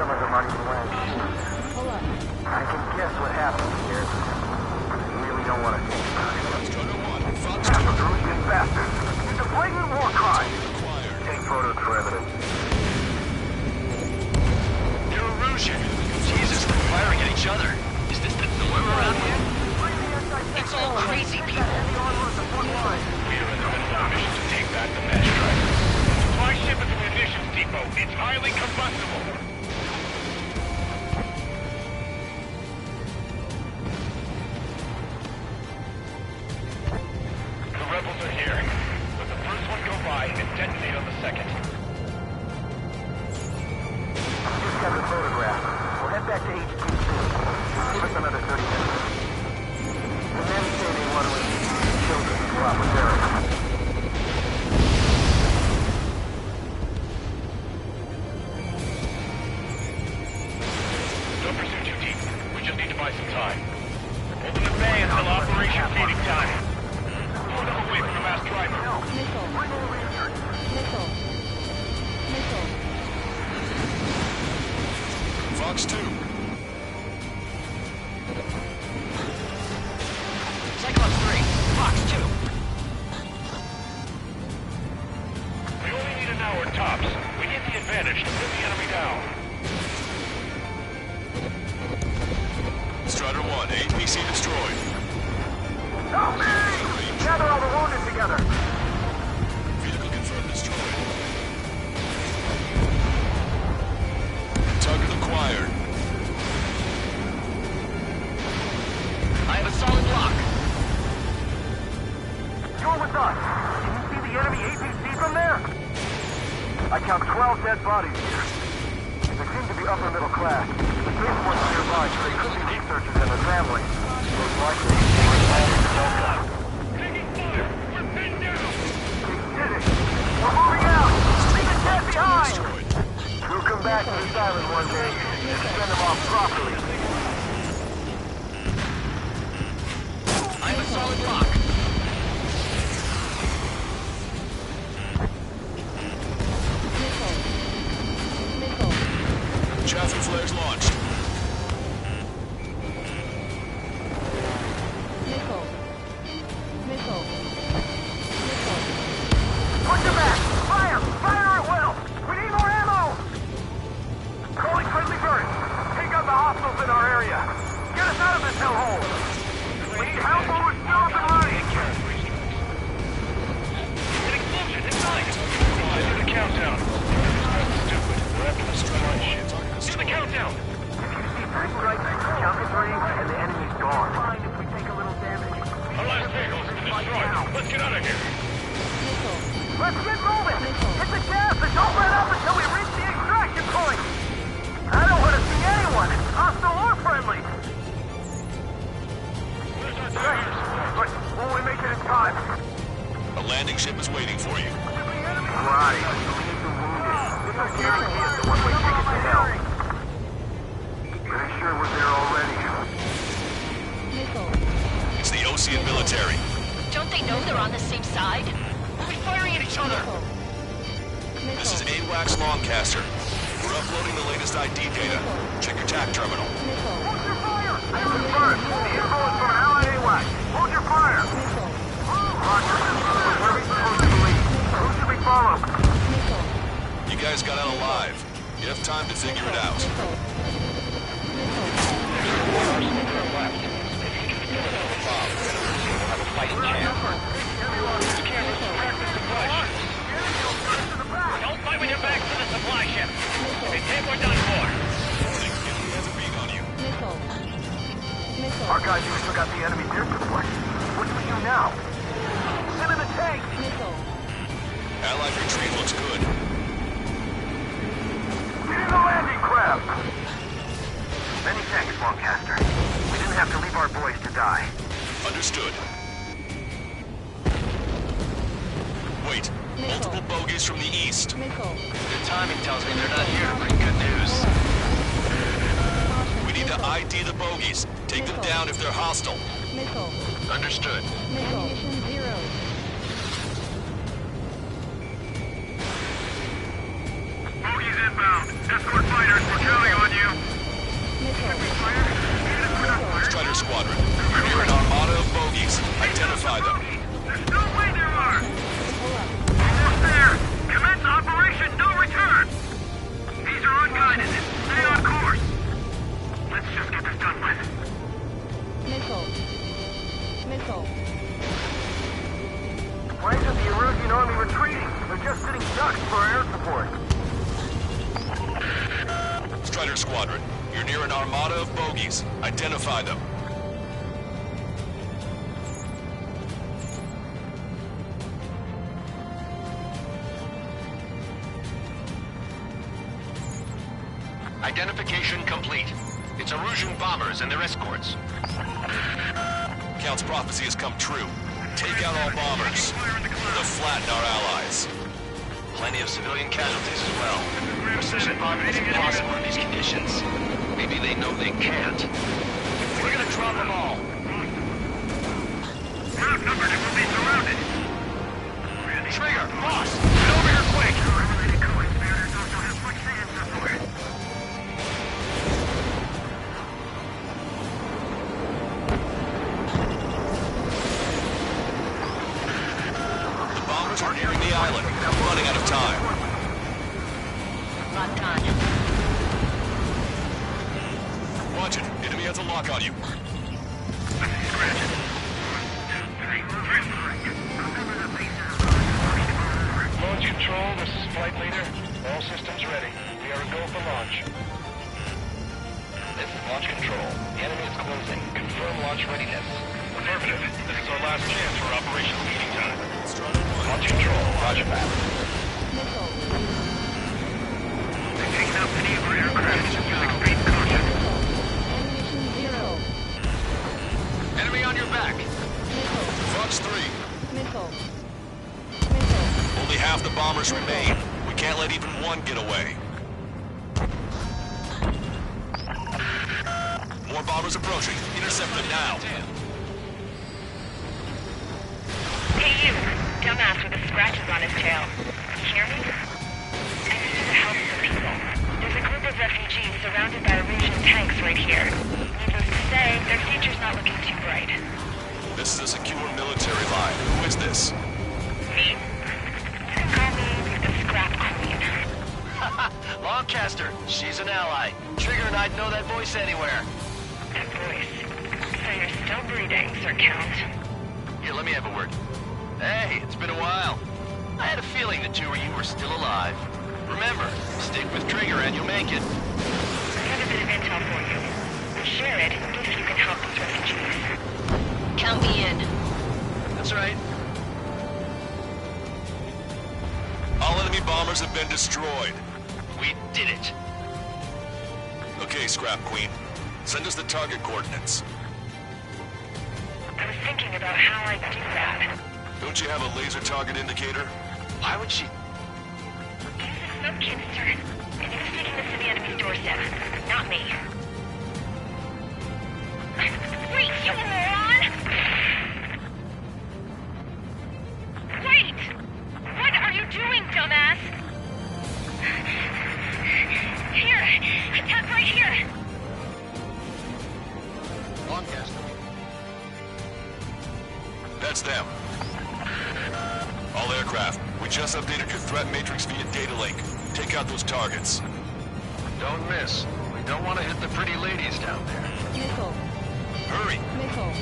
Some of them aren't even wearing shoes. I can guess what happened here. I really don't want to think about it. Erusian bastards. It's a blatant war crime. Take photos for evidence.
They're Erusian. Jesus, they're firing at each other. Is this the norm around here?
It's all crazy people.
We are in the middle of a mission to take back the Mesh Strider. Supply ship at the munitions depot. It's highly combustible. The rebels are here. Let the first one go by and detonate on the second.
Just got the photograph. We'll head back to HQ soon. Give us another 30 minutes. The men say they want to release children to swap with Eric.
Don't pursue too deep. We just need to buy some time. Hold them at bay until Operation Feeding Time. Pull them away from the mass driver.
Missile. Missile. Missile.
Fox 2.
Cyclops 3. Fox 2.
We only need an hour tops. We need the advantage to put the enemy down.
Strider 1, APC destroyed.
Help me! Gather all the wounded together.
Vehicle confirmed destroyed. Target acquired.
I have a solid block.
You're with us. Can you see the enemy APC from there? I count 12 dead bodies here. They seem to be upper middle class. The case ones nearby, so they could be researchers and their families. Most likely, they were involved in Delta.
Taking fire! We're pinned down!
We did it! We're moving out! Leave the dead behind! We'll come back to this island one day and send them off properly.
I have a solid block.
Chaffee flares launched.
Missile. Missile. Missile.
Push them back! Fire! Fire at will! We need more ammo! Calling friendly birds! Take out the hostiles in our area! Get us out of this hellhole! We need help or we're still up and running!
An explosion inside! This is the countdown. Stupid. We're after the supply ship. Do the countdown!
Three strikes, count to 3, and the enemy's gone. Fine if we take a little damage.
Our last vehicle's been destroyed. Let's get out of here.
Let's get moving! Hit the gas and don't let up until we reach the extraction point! I don't want to see anyone, hostile or friendly!
Where's our tires?
But will we make it in time?
A landing ship is waiting for you.
Right, we need the wounded. This will guarantee us the one-way ticket to hell. Pretty sure we're there already.
It's the Osean military.
Don't they know they're on the same side?
We'll be firing at each other.
This is AWACS Longcaster. We're uploading the latest ID data. Check your TAC terminal.
Hold your fire! Confirmed. The info is from an allied AWAC. Hold your fire! Roger. Where are we supposed to leave? Who should we follow?
You guys got out alive. You have time to figure it out.
Don't fight with your back to the supply ship. They think we're done for.
Our guys even took out the enemy's air support. What do we do now? Sit in the tank!
Allied retreat looks good.
Get in the landing craft! Many thanks, Lancaster. We didn't have to leave our boys to die.
Understood. Wait, multiple bogies from the east.
Their timing tells me they're not here to bring good news.
We need to ID the bogies. Take them down if they're hostile.
Understood.
Ammunition 0.
Bogies inbound. Escort fighters, we're counting on you.
Strider Squadron, you're near an armada of bogies. Identify them.
There's no way there are. Almost there. Commence operation no return. These are unguided. Stay on course. Let's just get this done with.
Missile.
Planes of the Erusian Army retreating. They're just sitting ducks for air support.
Strider Squadron, you're near an armada of bogies. Identify them.
Identification complete. It's Erusian bombers and their escorts.
Count's prophecy has come true. Take out all bombers. They'll flatten our allies.
Plenty of civilian casualties as well. Precision bombing is impossible in these conditions. Maybe they know they can't. We're gonna drop them all.
We're outnumbered and we'll be surrounded.
Trigger, boss, get over here quick!
The bombers are nearing the island. We're running out of time.
Not time.
Watch it. Enemy has a lock on you.
Launch control, this is flight leader. All systems ready. We are a go for launch.
This is launch control. The enemy is closing. Confirm launch readiness. Affirmative. This is our last chance for operational meeting time. Launch control. Roger that.
They've taken out many of our aircraft. Use extreme caution.
Ammunition 0.
Enemy on your back.
Fox 3.
Missile.
Only half the bombers remain. We can't let even one get away. More bombers approaching. Intercept them now.
Hey you, dumbass with the scratches on his tail. You hear me? I need you to help some people. There's a group of refugees surrounded by Erusian tanks right here. Needless to say, their future's not looking too bright.
This is a secure military line. Who is this?
Me? Call me the Scrap Queen.
Lancaster, she's an ally. Trigger and I'd know that voice anywhere.
That voice. So you're still breathing, Sir Count.
Here, let me have a word. Hey, it's been a while. I had a feeling the two of you were still alive. Remember, stick with Trigger and you'll make it.
I have a bit of intel for you. Share it if you can help these refugees. Count me in.
That's right.
All enemy bombers have been destroyed.
We did it.
Okay, Scrap Queen. Send us the target coordinates.
I was thinking about how I'd do that.
Don't you have a laser target indicator?
Why would she?
Use a smoke canister. And he was taking this to the enemy's doorstep. Not me. Wait, you moron! Wait! What are you doing, dumbass?
That's them. All aircraft, we just updated your threat matrix via data link. Take out those targets.
Don't miss. We don't want to hit the pretty ladies down there.
Missile.
Hurry!
Missile.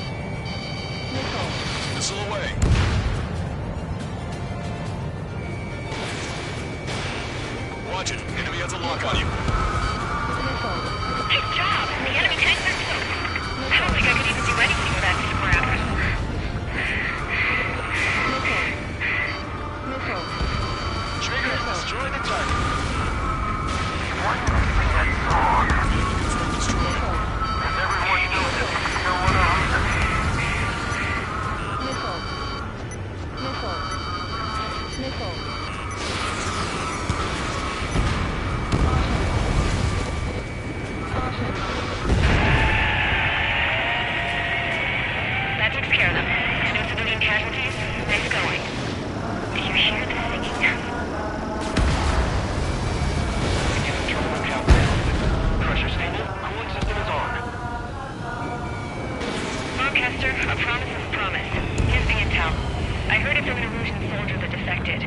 Missile.
Missile away. Watch it. Enemy has a lock on you.
Nice job! The enemy tanks are killed. I don't think I could even do anything with that scrap.
Missile.
Trigger, destroy the target.
That takes care of them. No civilian casualties? Nice going. Do you hear the singing?
Terminal countdown. Pressure stable. Cooling system is on.
Lancaster, a promise is a promise. Here's the intel. I heard it from an Erusian soldier that defected.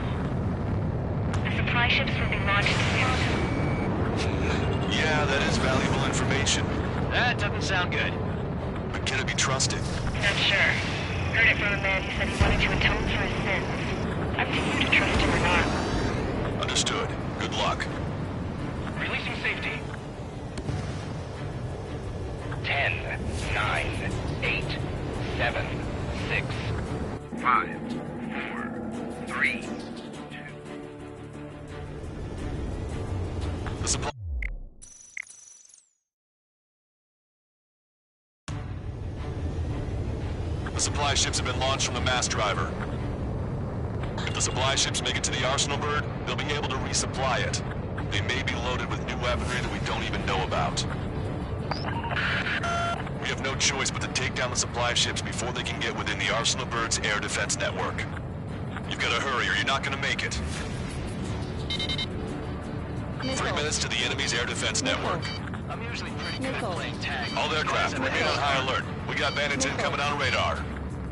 The supply ships will be launched soon.
Yeah, that is valuable information.
That doesn't sound good.
But can it be trusted?
Not sure. Heard it from a man who said he wanted to atone for his sins. Up to you to trust him or not.
Understood. Good luck.
Releasing safety.
10, 9, 8, 7, 6, 5, 4, 3.
The supply... The supply ships have been launched from the mass driver. If the supply ships make it to the Arsenal Bird, they'll be able to resupply it. They may be loaded with new weaponry that we don't even know about. We have no choice but to take down the supply ships before they can get within the Arsenal Bird's air defense network. You've got to hurry or you're not going to make it. 3 minutes to the enemy's air defense network.
I'm usually pretty good at playing tag.
All aircraft, remain on high alert. We got bandits incoming on radar.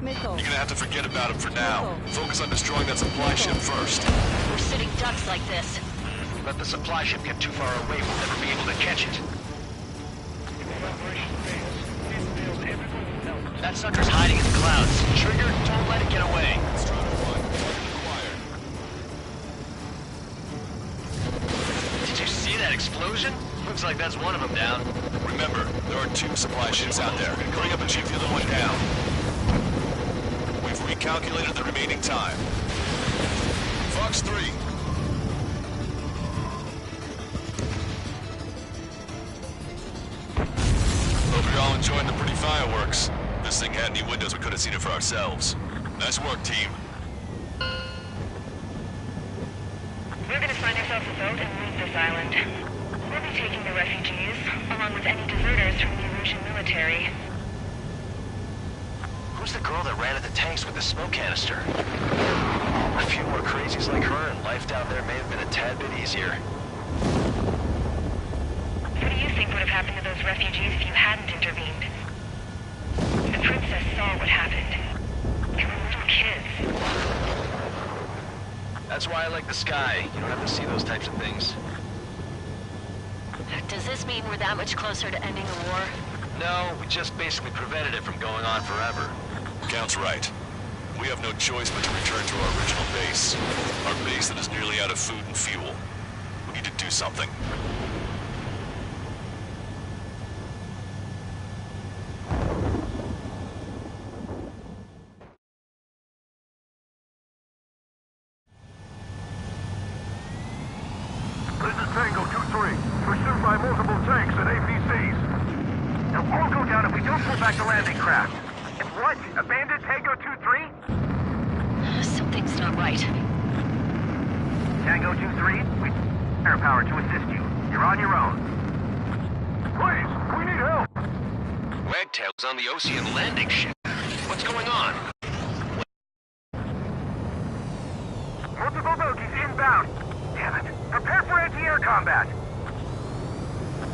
Missile.
You're gonna have to forget about them for now. Focus on destroying that supply ship first.
We're sitting ducks like this.
If we let the supply ship get too far away, we'll never be able to catch it. That sucker's hiding in the clouds. Trigger, don't let it get away. Did you see that explosion? Looks like that's one of them down.
Remember, there are 2 supply ships out there. Hurry up and shoot the other one down. We've recalculated the remaining time. Fox 3. Hope you're all enjoying the pretty fireworks. If this thing had any windows, we could have seen it for ourselves. Nice work, team.
We're gonna find ourselves a boat and leave this island. We'll be taking the refugees, along with any deserters from the Erusian military.
Who's the girl that ran at the tanks with the smoke canister? A few more crazies like her, and life down there may have been a tad bit easier.
What do you think would have happened to those refugees if you hadn't intervened? The princess saw what happened. They were little kids.
That's why I like the sky. You don't have to see those types of things.
Does this mean we're that much closer to ending the war?
No, we just basically prevented it from going on forever.
Count's right. We have no choice but to return to our original base. Our base that is nearly out of food and fuel. We need to do something.
This is Tango 2-3, pursued by multiple tanks and APCs. They'll all go down if we don't pull back the landing craft. And what? Abandon Tango 2-3?
Something's not right.
Tango 2-3, we air power to assist you. You're on your own. Please, we need help.
Wagtail's on the Ocean landing ship. What's going on?
Multiple bogies inbound. Damn it. Prepare for anti-air combat.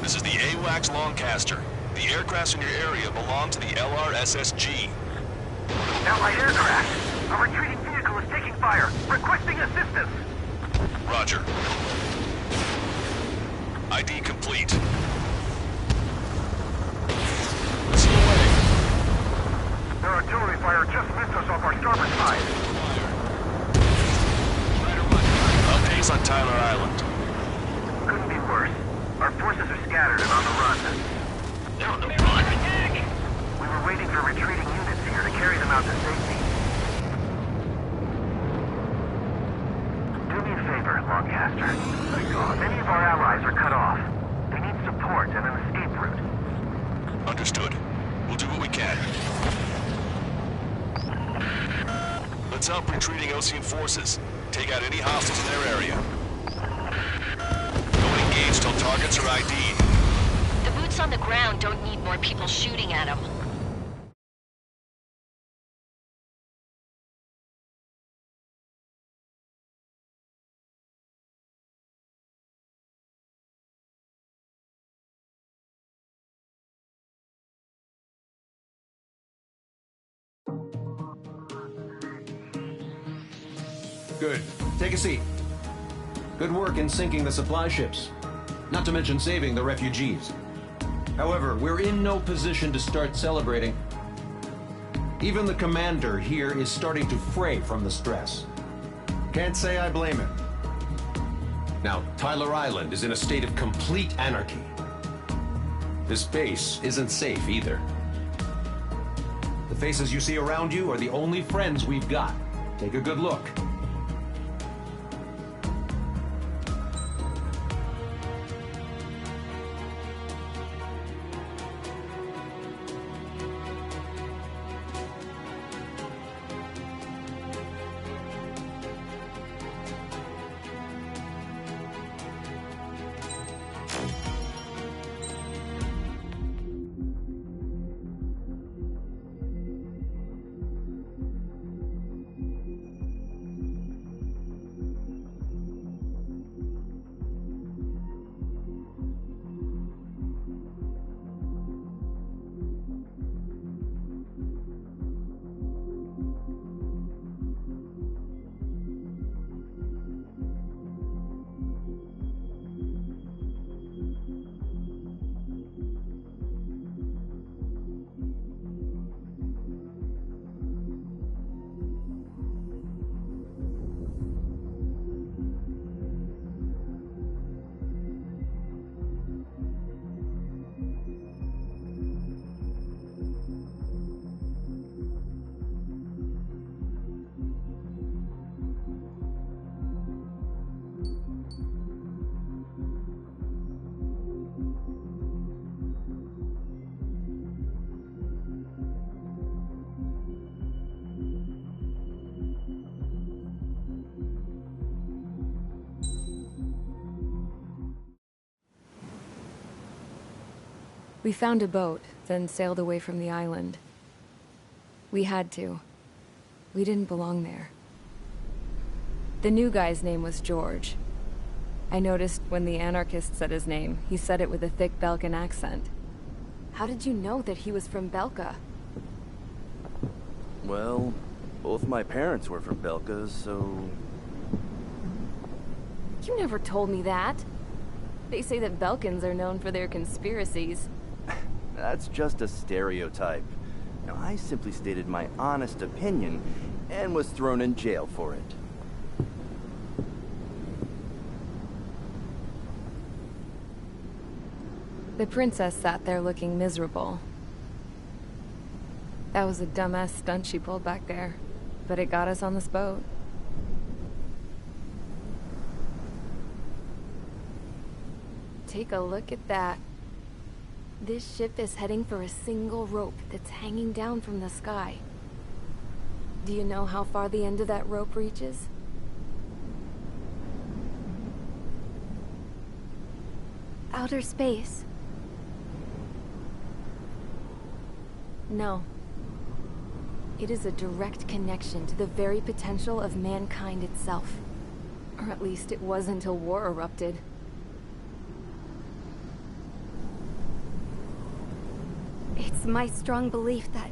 This is the AWACS Lancaster. The aircrafts in your area belong to the LRSSG.
Now Allied aircraft. A retreating vehicle is taking fire. Requesting assistance.
Roger. ID complete. Listen away.
Their artillery fire just missed us off our starboard side.
Updates on Tyler Island.
Couldn't be worse. Our forces are scattered and on the run.
On the run?
We were waiting for retreating units here to carry them out to safety. Do me a favor, Lancaster. Many of our allies are cut off. They need support and an escape route.
Understood. We'll do what we can. Let's help retreating Osean forces. Take out any hostiles in their area. Don't engage till targets are ID'd.
The boots on the ground don't need more people shooting at them.
Good. Take a seat. Good work in sinking the supply ships. Not to mention saving the refugees. However, we're in no position to start celebrating. Even the commander here is starting to fray from the stress. Can't say I blame him. Now, Tyler Island is in a state of complete anarchy. This base isn't safe either. The faces you see around you are the only friends we've got. Take a good look.
We found a boat, then sailed away from the island. We had to. We didn't belong there. The new guy's name was George. I noticed when the anarchist said his name, he said it with a thick Belkan accent. How did you know that he was from Belka?
Well, both my parents were from Belka, so...
You never told me that. They say that Belkans are known for their conspiracies.
That's just a stereotype. Now, I simply stated my honest opinion and was thrown in jail for it.
The princess sat there looking miserable. That was a dumbass stunt she pulled back there, but it got us on this boat. Take a look at that. This ship is heading for a single rope that's hanging down from the sky. Do you know how far the end of that rope reaches?
Outer space.
No. It is a direct connection to the very potential of mankind itself. Or at least it was until war erupted.
It's my strong belief that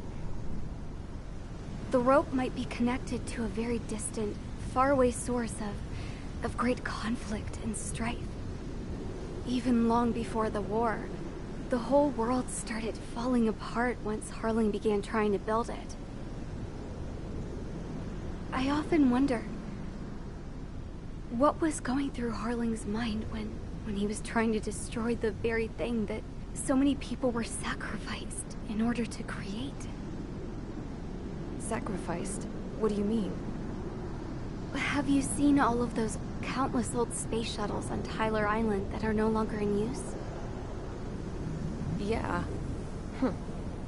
The rope might be connected to a very distant, faraway source of great conflict and strife. Even long before the war, the whole world started falling apart once Harling began trying to build it. I often wonder what was going through Harling's mind when he was trying to destroy the very thing that so many people were sacrificed in order to create.
Sacrificed? What do you mean?
Have you seen all of those countless old space shuttles on Tyler Island that are no longer in use?
Yeah.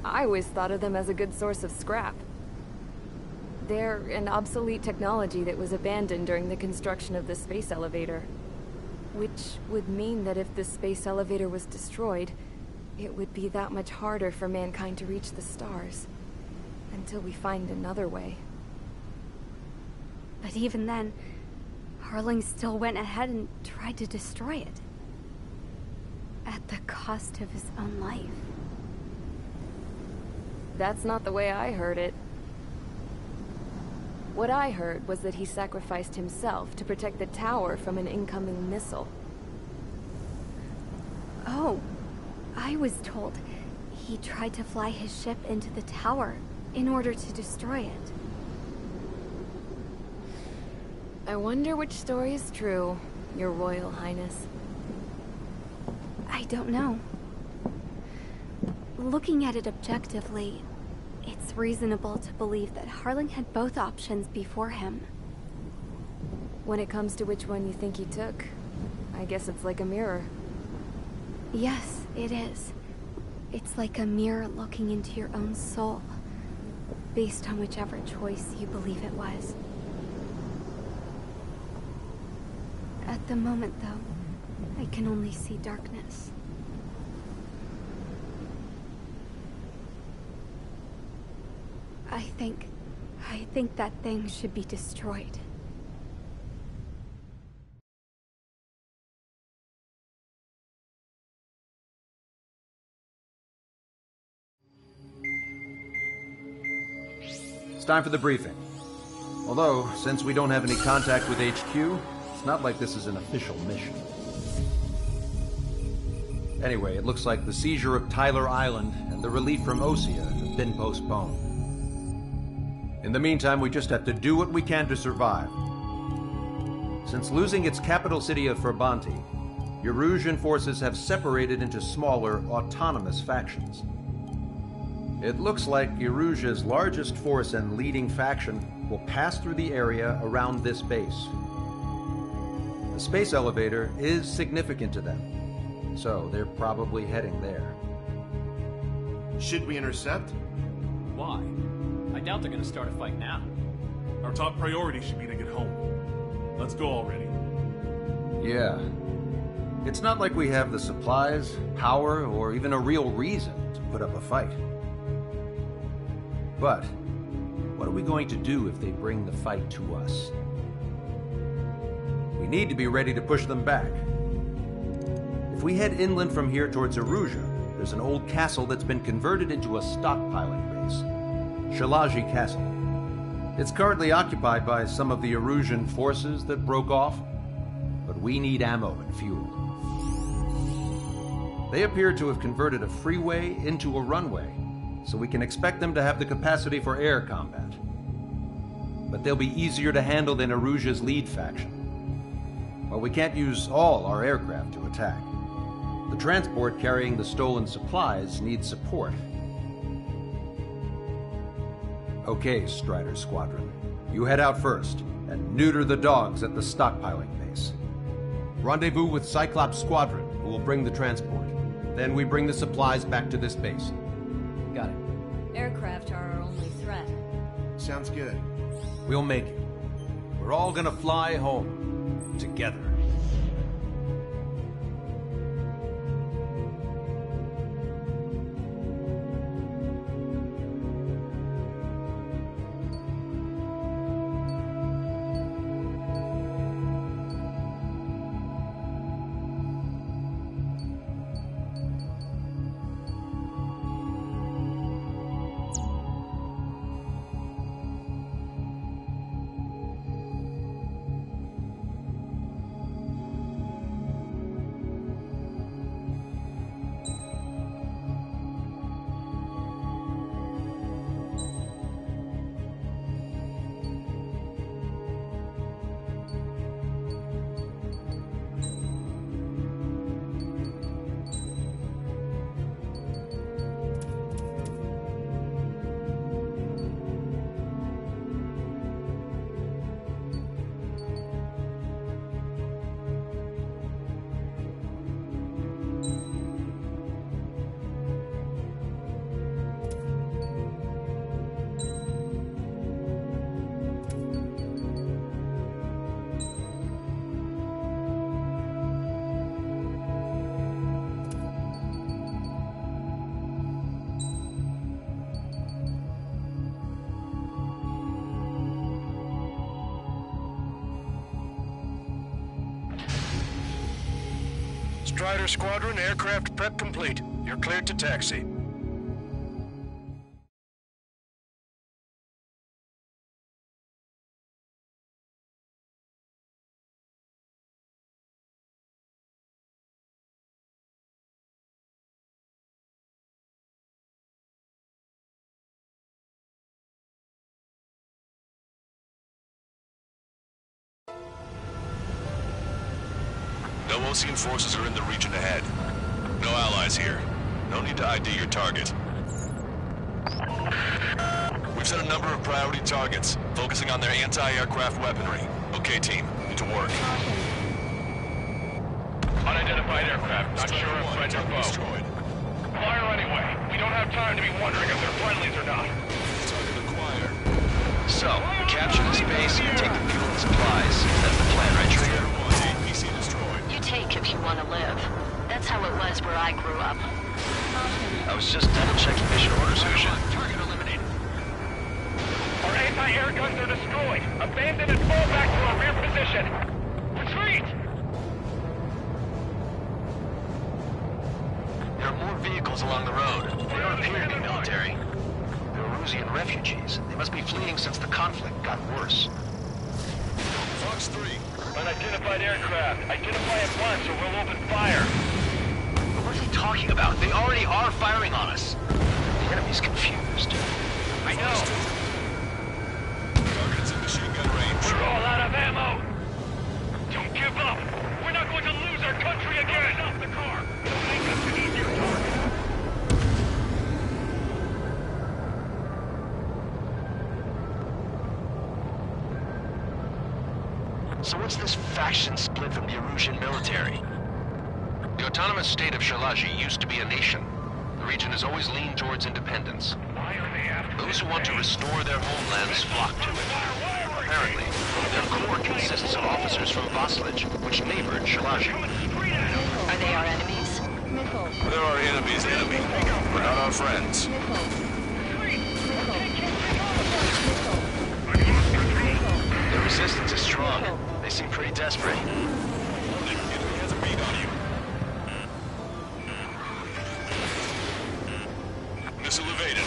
I always thought of them as a good source of scrap. They're an obsolete technology that was abandoned during the construction of the space elevator. Which would mean that if the space elevator was destroyed, it would be that much harder for mankind to reach the stars. Until we find another way.
But even then, Harling still went ahead and tried to destroy it. At the cost of his own life.
That's not the way I heard it. What I heard was that he sacrificed himself to protect the tower from an incoming missile.
Oh, I was told he tried to fly his ship into the tower in order to destroy it.
I wonder which story is true, Your Royal Highness.
I don't know. Looking at it objectively, it's reasonable to believe that Harling had both options before him.
When it comes to which one you think he took, I guess it's like a mirror.
Yes, it is. It's like a mirror looking into your own soul, based on whichever choice you believe it was. At the moment, though, I can only see darkness. I think that thing should be destroyed.
It's time for the briefing. Although, since we don't have any contact with HQ, it's not like this is an official mission. Anyway, it looks like the seizure of Tyler Island and the relief from Osea have been postponed. In the meantime, we just have to do what we can to survive. Since losing its capital city of Ferbanti, Erusian forces have separated into smaller, autonomous factions. It looks like Erusia's largest force and leading faction will pass through the area around this base. The space elevator is significant to them, so they're probably heading there.
Should we intercept?
Why? I doubt they're gonna start a fight now.
Our top priority should be to get home. Let's go already.
Yeah. It's not like we have the supplies, power, or even a real reason to put up a fight. But, what are we going to do if they bring the fight to us? We need to be ready to push them back. If we head inland from here towards Erusia, there's an old castle that's been converted into a stockpiling base. Shalaji Castle. It's currently occupied by some of the Erusian forces that broke off, but we need ammo and fuel. They appear to have converted a freeway into a runway, so we can expect them to have the capacity for air combat. But they'll be easier to handle than Erusia's lead faction. While we can't use all our aircraft to attack, the transport carrying the stolen supplies needs support. Okay, Strider Squadron. You head out first, and neuter the dogs at the stockpiling base. Rendezvous with Cyclops Squadron, who will bring the transport. Then we bring the supplies back to this base.
Got it.
Aircraft are our only threat.
Sounds good.
We'll make it. We're all gonna fly home. Together.
Strider Squadron, aircraft prep complete. You're cleared to taxi.
No Osean forces are in the region ahead. No allies here. No need to ID your target. We've set a number of priority targets, focusing on their anti-aircraft weaponry. Okay, team. To work.
Unidentified aircraft. Not sure if friend or foe.
Destroyed.
Fire anyway. We don't have time to be wondering if they're friendlies or not.
Target acquired.
So, capture this base and take the fuel and supplies. That's the plan, right, Trigger?
APC destroyed.
You take if you want to live. That's how it was where I grew up.
I was just double-checking mission orders, Husha.
Target eliminated. Our anti-air guns are destroyed. Abandon and fall back to our rear position. Retreat!
There are more vehicles along the road. They don't appear to be military. They're Erusian refugees. They must be fleeing since the conflict got worse.
Fox 3.
Unidentified aircraft. Identify at once or we'll open fire.
But what are they talking about? They already are firing on us. The enemy's confused.
I know.
Target's in machine gun range.
We're all out of ammo. Don't give up. We're not going to lose our country again. Off the car. It'll make us an easier target.
So what's this faction split from the Erusian military?
The autonomous state of Shalaji used to be a nation. The region has always leaned towards independence.
Why are they after
Those who want to restore their homelands flock to it. Apparently, their core consists of officers from Vaslij, which neighbored Shalaji.
Are they our enemies?
They're our enemy's enemy. We're not our friends.
Their resistance is strong. They seem pretty desperate.
The enemy has a beat on you. Missile evaded.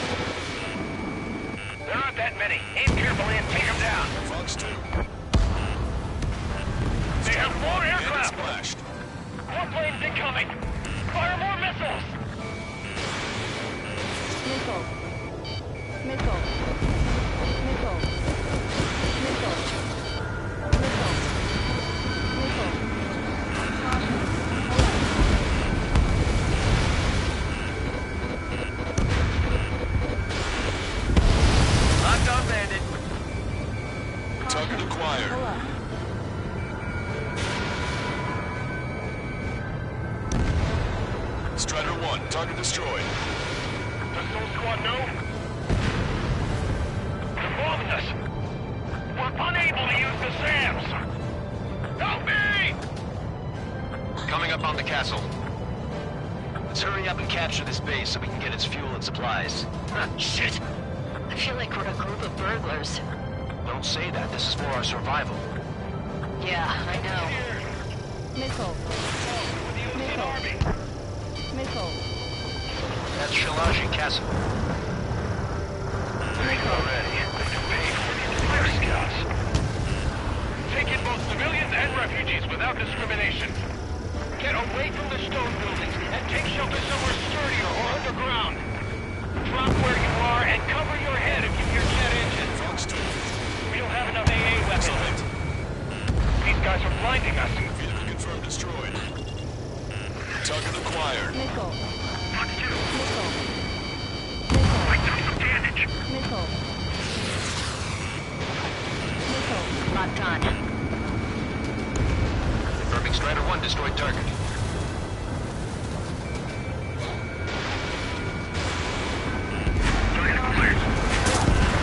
There aren't that many. Aim carefully and take them down.
Fox 2.
They have more aircraft.
Splashed.
More planes incoming. Fire more missiles.
Missile. Missile. Missile. Missile. Missile. Missile. Caution.
Lockdown bandit.
Target acquired. Strider 1, target destroyed.
Does Soul Squad know? They're bombing us. We're unable to use the SAMs. Help me!
Coming up on the castle. Let's hurry up and capture this base so we can get its fuel and supplies. Shit!
I feel like we're a group of burglars.
Don't say that. This is for our survival.
Yeah, I know.
Missile. Missile. Missile.
That's Shalaji Castle.
Already. They paid for these fire scouts. Take in both civilians and refugees without discrimination. Get away from the stone buildings and take shelter somewhere sturdier or underground. Drop where you are and cover your head if you hear jet engines.
Fox 2.
We don't have enough AA weapons. These guys are blinding us.
Vehicle confirmed destroyed. Target acquired.
Missile.
Fox 2.
Missile.
I took some damage.
Missile. Missile.
Locked on.
Confirming Strider 1 destroyed target.
Target acquired.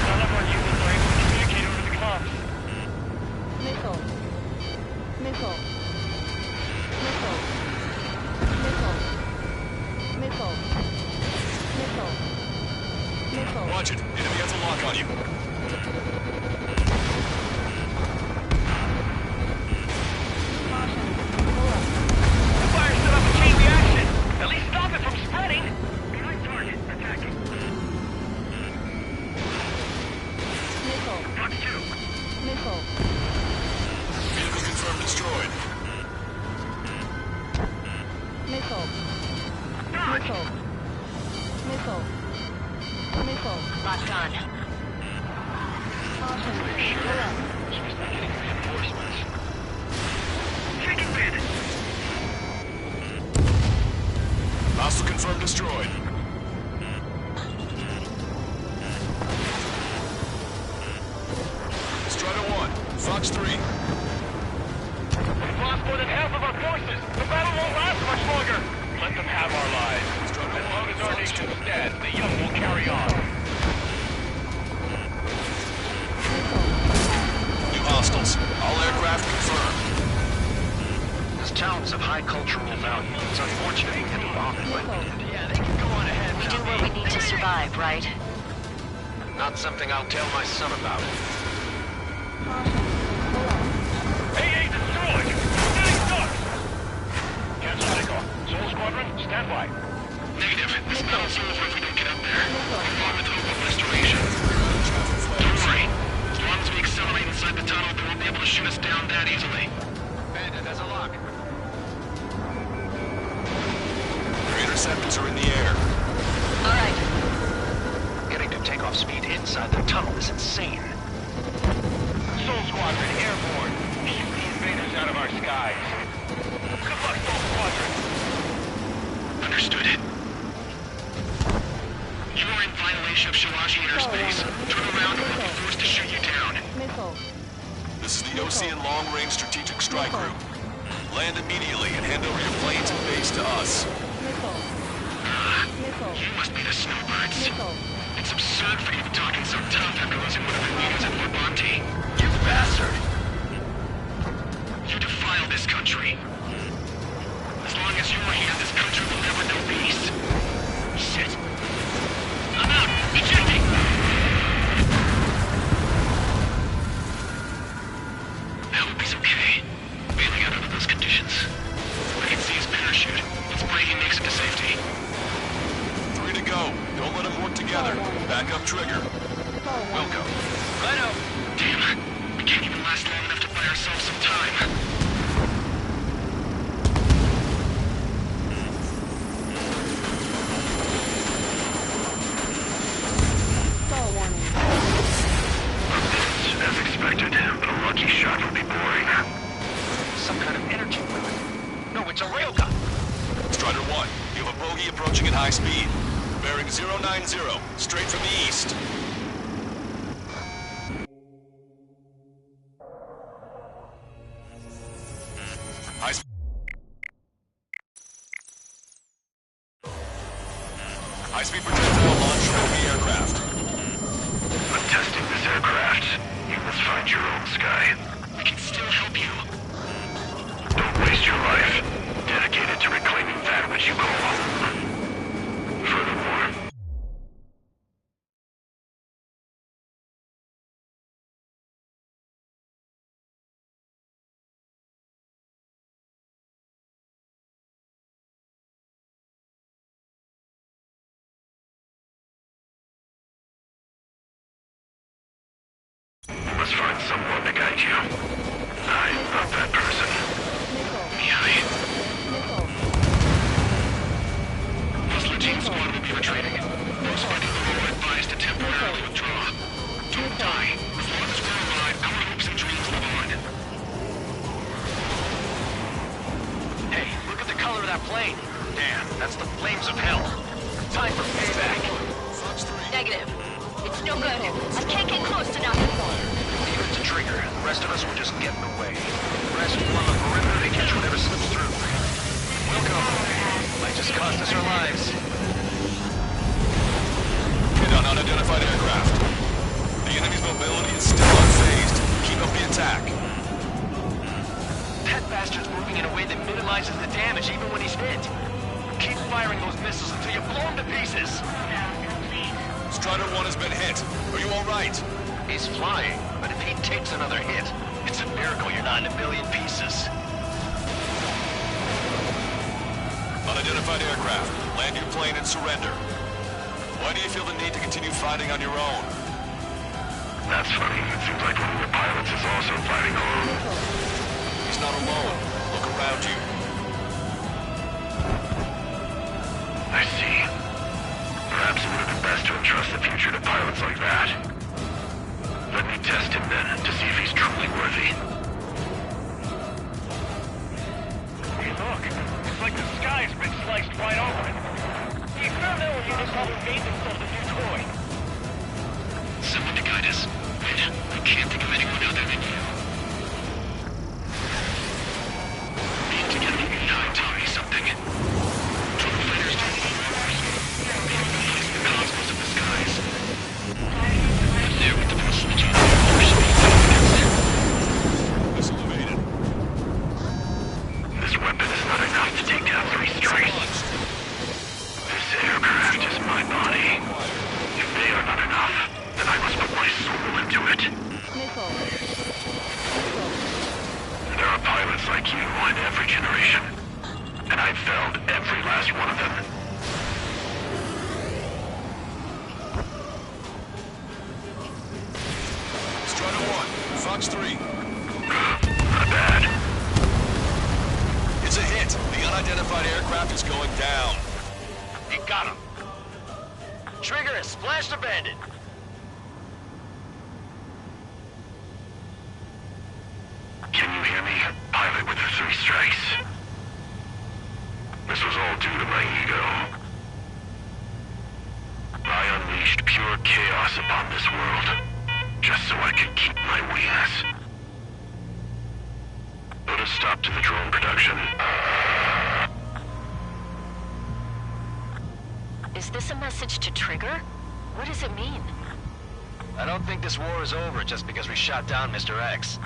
None of our units are able to communicate over the comms.
Missile. Missile. Missile. Missile. Missile. Missile. Missile.
Watch it. Enemy has a lock on you.
Caution. Pull up. Missile.
Vehicle confirmed destroyed.
Missile. Missile. Missile. Missile.
Locked on.
Caution. Pull up.
Hostile confirmed destroyed. Strider 1, Fox 3.
We've lost more than half of our forces. The battle won't last much longer. Let them have our lives. As long as our nation stands, the young will carry on.
New hostiles. All aircraft confirmed.
This town's of high cultural value. It's unfortunate we had to bomb it, but yeah, they can go on ahead.
We do what we need to survive, right?
Not something I'll tell my son about.
AA destroyed! Getting stuck! Cancel takeoff. Soul Squadron, stand by.
Negative. This battle's over if we don't get up there. Along with hope of restoration. Don't worry. As long as we accelerate inside the tunnel, they won't be able to shoot us down that easily.
Bandit has a lock.
Your interceptors are in the air.
All right.
Getting to takeoff speed inside the tunnel is insane.
Soul Squadron, airborne. Shoot the invaders out of our skies. Good luck, Soul Squadron.
Understood. You are in violation of Shiraji airspace. Turn around or we'll be forced to shoot you down.
Missile.
This is the Ocean Long Range Strategic Strike Group. Land immediately and hand over your planes and base to us.
Missile. Missile.
You must be the snowbirds.
Missile.
It's absurd for you talking so tough after losing one of your leaders at Fort Bonte.
You bastard!
You defile this country. As long as you're here, this country will never know peace. Shit. I'm out. Ejecting. I hope he's okay. Bailing out under those conditions. I can see his parachute. Let's pray he makes it to safety.
3 to go. Don't let them work together. Back up trigger.
Wilco. Righto.
Damn. We can't even last long enough to buy ourselves some time. As expected, but a lucky shot would be boring.
Some kind of energy weapon. No, it's a railgun.
Strider 1, you have a bogey approaching at high speed. Bearing 090, straight from the east. High-speed projectile launch from the aircraft.
I'm testing this aircraft. You must find your own sky. We can still help you. Don't waste your life. Dedicated to reclaiming that which you call home. Furthermore, you must find someone to guide you. I'm not that person. Mihai. Muscle Team Squad will be retreating. Those fighting below are advised to temporarily withdraw. Don't die. As long as we're alive, our hopes and dreams live on.
Hey, look at the color of that plane. Damn, that's the flames of hell. Time for payback.
Negative. It's no good. I can't get close enough.
Leave it to Trigger. The rest of us will just get in the way. The rest form a perimeter to catch whatever slips through. Wilco. Might just cost us our lives.
Hit on unidentified aircraft. The enemy's mobility is still unfazed. Keep up the attack.
That bastard's moving in a way that minimizes the damage even when he's hit. Keep firing those missiles until you blow him to pieces.
Strider 1 has been hit. Are you all right?
He's flying, but if he takes another hit, it's a miracle you're not in a million pieces.
Unidentified aircraft. Land your plane and surrender. Why do you feel the need to continue fighting on your own? That's funny. It seems like one of your pilots is also fighting alone. He's not alone. Look around you. I see. Perhaps it would have been best to entrust the future to pilots like that. Let me test him then, to see if he's truly worthy.
Hey, look. It's like the sky's been sliced wide open. The experimental unit probably made themselves a new toy.
Someone to guide us. Wait, I can't think of anyone other than you. Being together, now tell me something. Total fighters don't need orders. They utilize the cosmos of the skies. Up there with the facility, there should be fighting against it.
Missile evaded.
This weapon is not enough to take down 3 strikes. This aircraft is my body. If they are not enough, then I must put my soul into it.
Missile.
There are pilots like you in every generation, and I've felled every last one of them.
Strider 1, Fox 3.
Not bad.
It's a hit. The unidentified aircraft is going down.
You got him. Trigger has splashed a bandit.
Can you hear me? Pilot with the 3 strikes. This was all due to my ego. I unleashed pure chaos upon this world, just so I could keep my wings. Put a stop to the drone production.
Is this a message to Trigger? What does it mean?
I don't think this war is over just because we shot down Mr. X.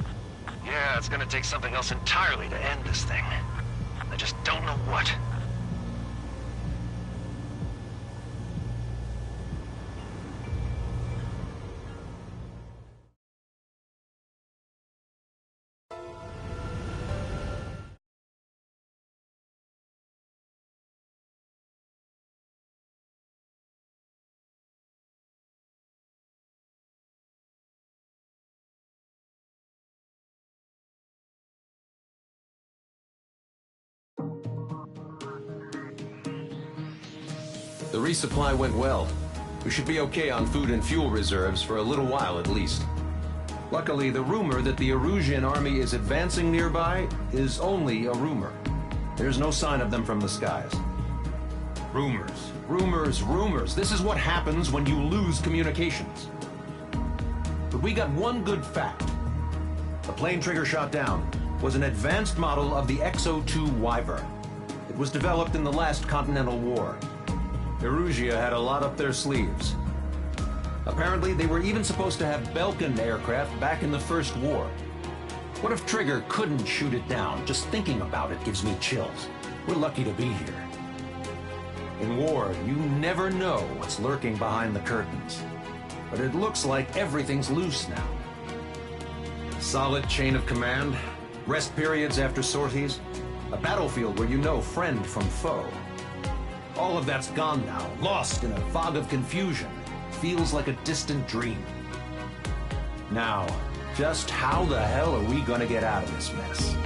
Yeah, it's gonna take something else entirely to end this thing. I just don't know what.
The resupply went well. We should be okay on food and fuel reserves for a little while at least. Luckily, the rumor that the Erusian army is advancing nearby is only a rumor. There's no sign of them from the skies. Rumors, rumors, rumors. This is what happens when you lose communications. But we got one good fact. The plane Trigger shot down was an advanced model of the X-02 Wyvern. It was developed in the last Continental War. Erusia had a lot up their sleeves. Apparently, they were even supposed to have Belkin aircraft back in the First War. What if Trigger couldn't shoot it down? Just thinking about it gives me chills. We're lucky to be here. In war, you never know what's lurking behind the curtains. But it looks like everything's loose now. Solid chain of command, rest periods after sorties, a battlefield where you know friend from foe. All of that's gone now, lost in a fog of confusion. Feels like a distant dream. Now, just how the hell are we gonna get out of this mess?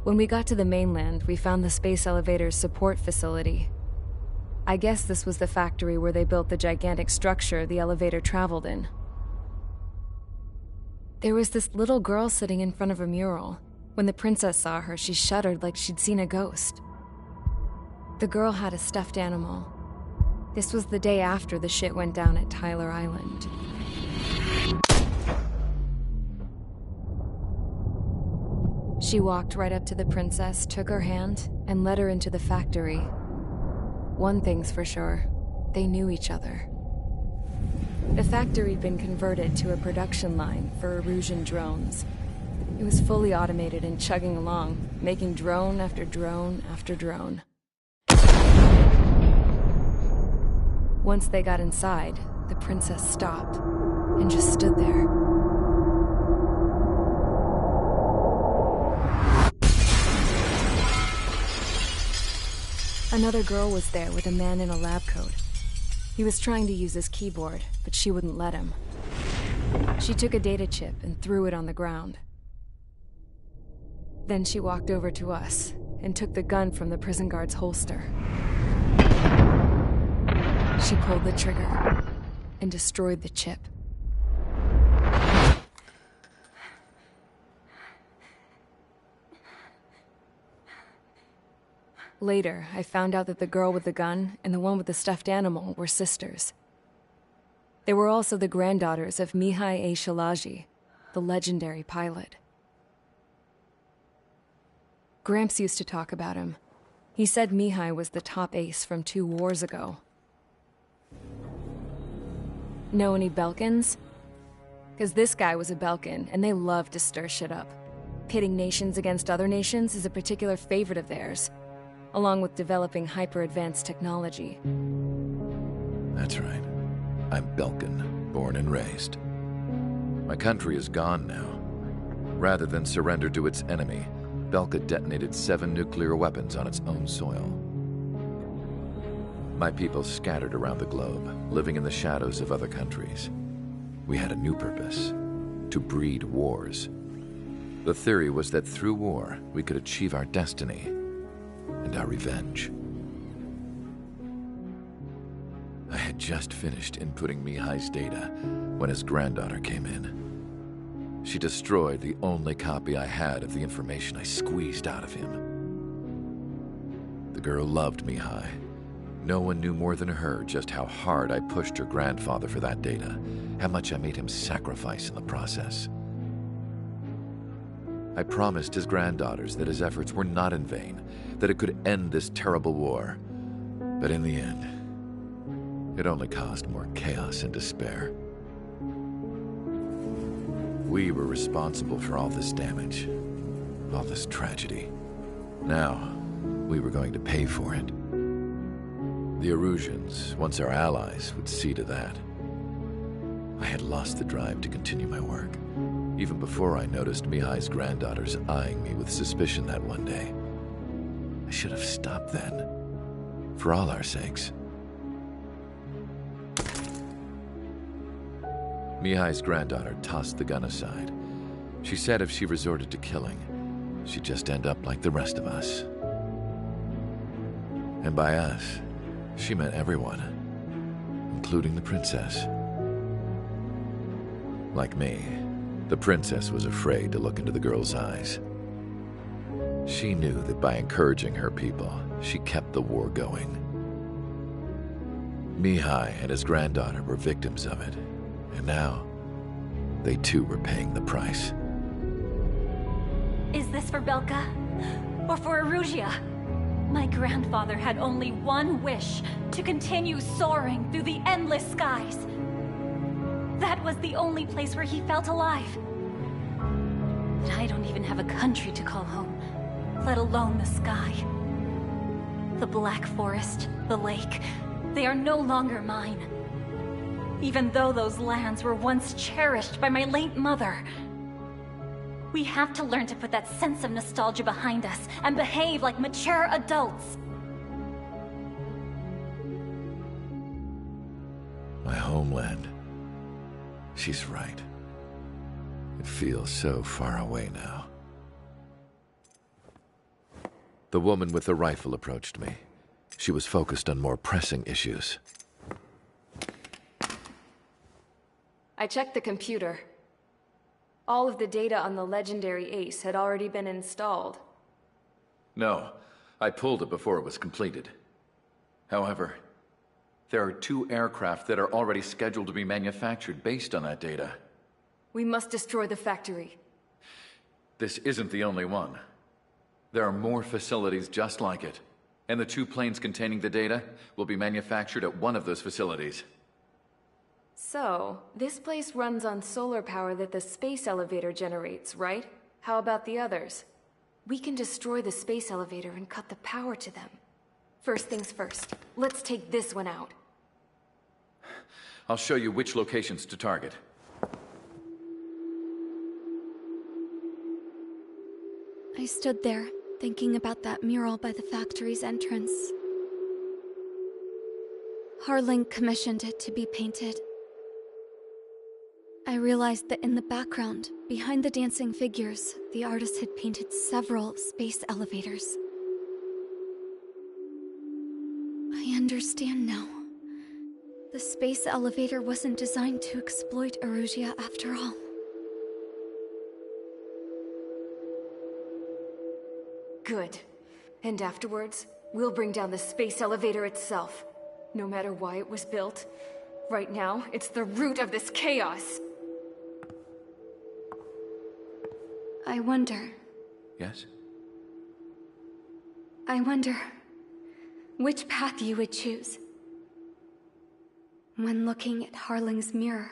When we got to the mainland, we found the space elevator's support facility. I guess this was the factory where they built the gigantic structure the elevator traveled in. There was this little girl sitting in front of a mural. When the princess saw her, she shuddered like she'd seen a ghost. The girl had a stuffed animal. This was the day after the shit went down at Tyler Island. She walked right up to the princess, took her hand, and led her into the factory. One thing's for sure, they knew each other. The factory'd been converted to a production line for Erusian drones. It was fully automated and chugging along, making drone after drone after drone. Once they got inside, the princess stopped and just stood there. Another girl was there with a man in a lab coat. He was trying to use his keyboard, but she wouldn't let him. She took a data chip and threw it on the ground. Then she walked over to us and took the gun from the prison guard's holster. She pulled the trigger and destroyed the chip. Later, I found out that the girl with the gun and the one with the stuffed animal were sisters. They were also the granddaughters of Mihai A. Shalaji, the legendary pilot. Gramps used to talk about him. He said Mihai was the top ace from 2 wars ago. Know any Belkans? Because this guy was a Belkan, and they love to stir shit up. Pitting nations against other nations is a particular favorite of theirs, along with developing hyper-advanced technology.
That's right. I'm Belkan, born and raised. My country is gone now. Rather than surrender to its enemy, Belka detonated 7 nuclear weapons on its own soil. My people scattered around the globe, living in the shadows of other countries. We had a new purpose: to breed wars. The theory was that through war, we could achieve our destiny and our revenge. I had just finished inputting Mihai's data when his granddaughter came in. She destroyed the only copy I had of the information I squeezed out of him. The girl loved Mihai. No one knew more than her just how hard I pushed her grandfather for that data, how much I made him sacrifice in the process. I promised his granddaughters that his efforts were not in vain, that it could end this terrible war. But in the end, it only caused more chaos and despair. We were responsible for all this damage, all this tragedy. Now, we were going to pay for it. The Erusians, once our allies, would see to that. I had lost the drive to continue my work, even before I noticed Mihai's granddaughters eyeing me with suspicion that one day. I should have stopped then, for all our sakes. Mihai's granddaughter tossed the gun aside. She said if she resorted to killing, she'd just end up like the rest of us. And by us, she meant everyone, including the princess. Like me, the princess was afraid to look into the girl's eyes. She knew that by encouraging her people, she kept the war going. Mihai and his granddaughter were victims of it, and now, they too were paying the price.
Is this for Belka? Or for Erusea? My grandfather had only one wish: to continue soaring through the endless skies. That was the only place where he felt alive. But I don't even have a country to call home, let alone the sky. The Black Forest, the lake, they are no longer mine. Even though those lands were once cherished by my late mother. We have to learn to put that sense of nostalgia behind us and behave like mature adults.
My homeland. She's right. It feels so far away now. The woman with the rifle approached me. She was focused on more pressing issues.
I checked the computer. All of the data on the legendary Ace had already been installed.
No, I pulled it before it was completed. However, there are 2 aircraft that are already scheduled to be manufactured based on that data.
We must destroy the factory.
This isn't the only one. There are more facilities just like it, and the 2 planes containing the data will be manufactured at one of those facilities.
So, this place runs on solar power that the space elevator generates, right? How about the others? We can destroy the space elevator and cut the power to them. First things first, let's take this one out.
I'll show you which locations to target.
I stood there, thinking about that mural by the factory's entrance. Harling commissioned it to be painted. I realized that in the background, behind the dancing figures, the artist had painted several space elevators. I understand now. The space elevator wasn't designed to exploit Erusia after all.
Good. And afterwards, we'll bring down the space elevator itself. No matter why it was built. Right now, it's the root of this chaos.
I wonder...
Yes?
I wonder... which path you would choose when looking at Harling's mirror.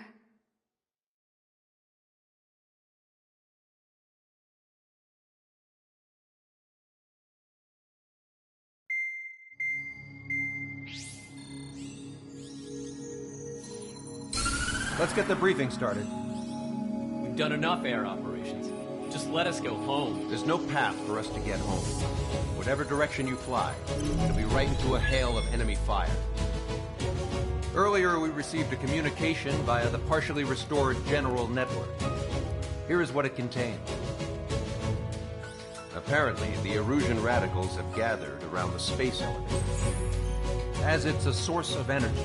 Let's get the briefing started.
We've done enough air operations. Just let us go home.
There's no path for us to get home. Whatever direction you fly, it'll be right into a hail of enemy fire. Earlier, we received a communication via the partially restored General Network. Here is what it contained. Apparently, the Erusian radicals have gathered around the space elevator, as it's a source of energy.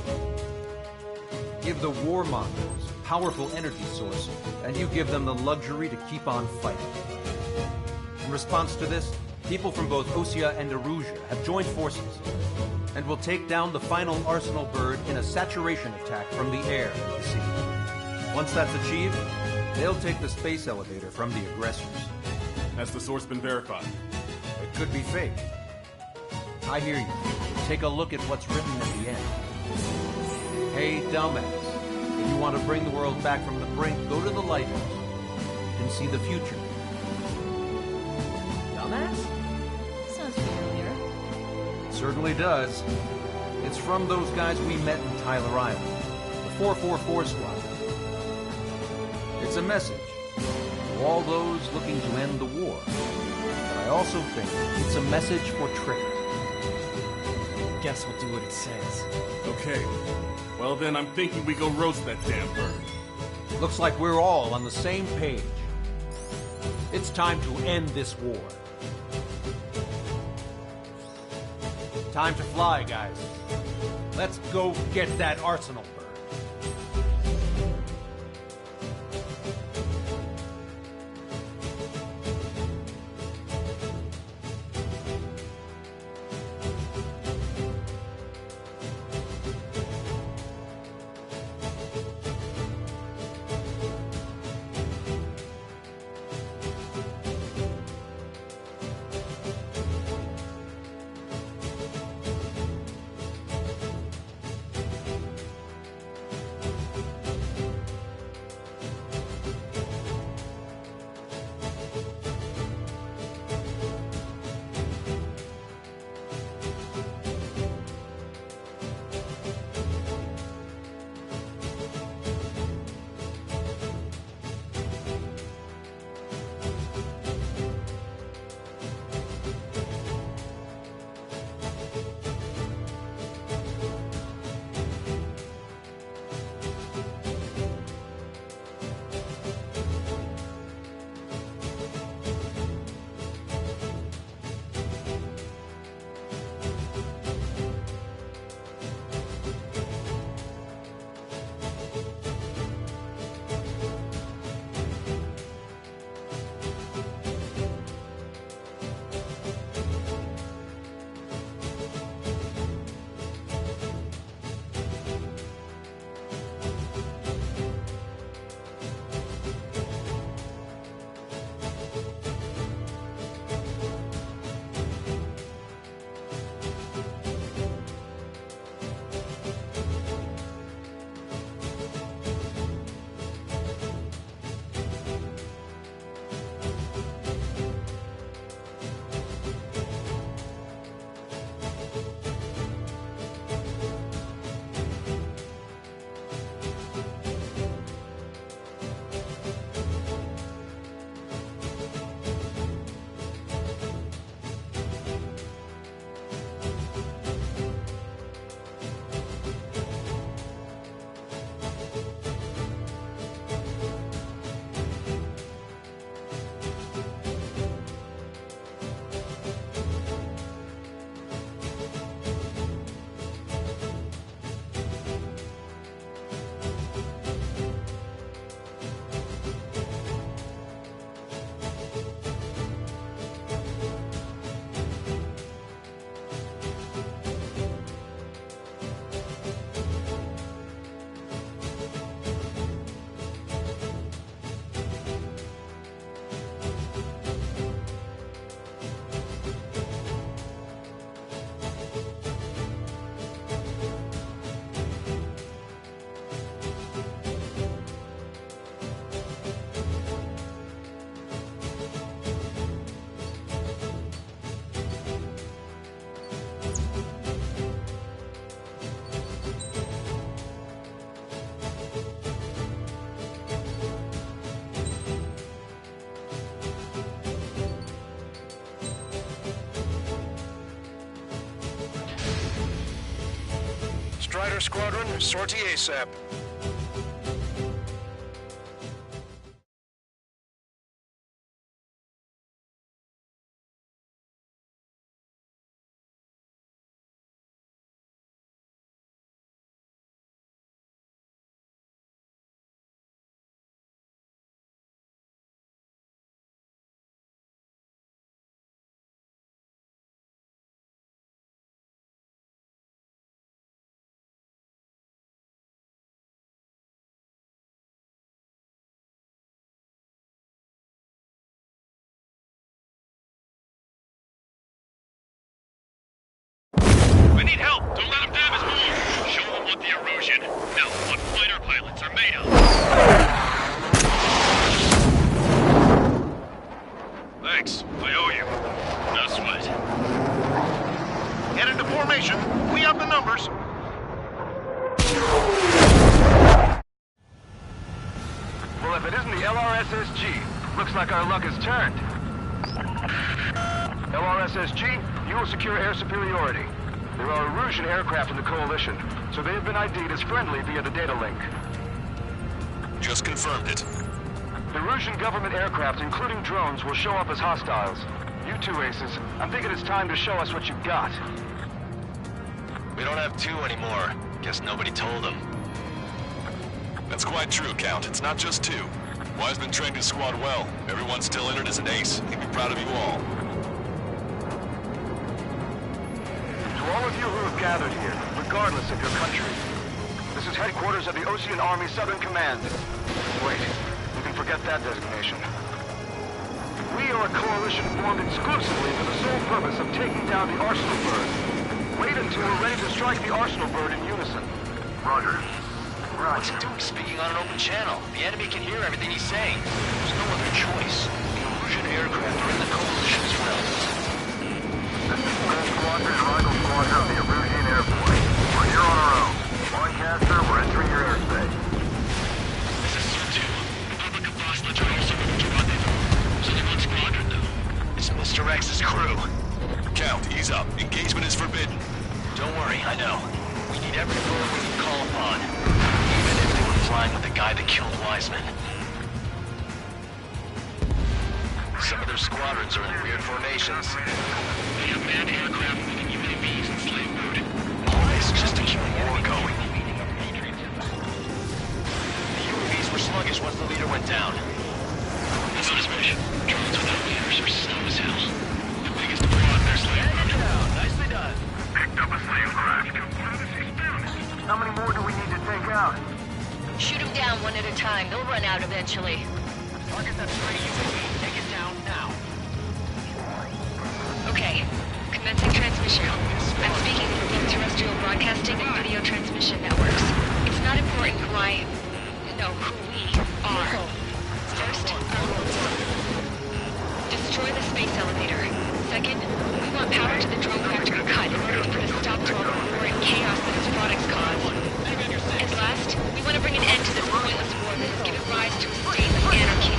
Give the warmongers a powerful energy source, and you give them the luxury to keep on fighting. In response to this, people from both Osea and Erusia have joined forces, and will take down the final Arsenal bird in a saturation attack from the air to the sea. Once that's achieved, they'll take the space elevator from the aggressors.
Has the source been verified?
It could be fake. I hear you. Take a look at what's written at the end. Hey, dumbass. If you want to bring the world back from the brink, go to the lighthouse. You can see the future.
Dumbass?
Sounds familiar.
It certainly does. It's from those guys we met in Tyler Island. The 444 Squad. It's a message to all those looking to end the war. But I also think it's a message for trickers.
Guess we'll do what it says.
Okay. Well then, I'm thinking we go roast that damn bird.
Looks like we're all on the same page. It's time to end this war. Time to fly, guys. Let's go get that Arsenal bird.
Strider Squadron, sortie ASAP.
We need help! Don't let them damage more! Show them what the erosion, no, what fighter pilots are made of! Thanks, I owe you. No sweat.
Get into formation. We have the numbers.
Well, if it isn't the LRSSG, looks like our luck has turned. LRSSG, you will secure air superiority. There are Erusian aircraft in the Coalition, so they have been ID'd as friendly via the data link.
Just confirmed it.
The Erusian government aircraft, including drones, will show up as hostiles. You two aces, I'm thinking it's time to show us what you've got.
We don't have two anymore. Guess nobody told them.
That's quite true, Count. It's not just two. Wiseman trained his squad well. Everyone's still in it as an ace. He'd be proud of you all.
To all of you who have gathered here, regardless of your country, this is headquarters of the Osean Army Southern Command. Wait, you can forget that designation. We are a coalition formed exclusively for the sole purpose of taking down the Arsenal Bird. Wait until we're ready to strike the Arsenal Bird in unison.
Roger.
What's he doing speaking on an open channel? The enemy can hear everything he's saying. There's no other choice. The Erusian aircraft are in the coalition as well.
This is Gold Squadron and Rifle Squadron of the Erusian Air Force. We're here on our own. Lancaster, we're entering your airspace.
This is Sir 2. Republic of Bosnich are also moving to rendezvous. So they're one squadron, though.
It's Mr. X's crew.
Count, ease up. Engagement is forbidden.
Don't worry, I know. We need every bird we can call upon. Even if they were flying with the guy that killed Wiseman. Some of their squadrons are in weird formations.
They have manned aircraft moving UAVs in slave mode.
All this just to keep war going. The UAVs were sluggish once the leader went down.
That's not his mission. Drones without leaders are slow as hell. The biggest abroad in their slave mode.
Nicely done.
Picked up a slave craft.
How many more do we need to take out?
Shoot them down one at a time. They'll run out eventually.
Target that stray UAV. Take it down now.
Okay. Commencing transmission. I'm speaking from both terrestrial broadcasting and video transmission networks. It's not important who we are. First, destroy the space elevator. Second, we want power to the drone factory cut in order to put a stop to all the war and chaos that its products cause. And last, we want to bring an end to this pointless war that has given rise to a state of anarchy.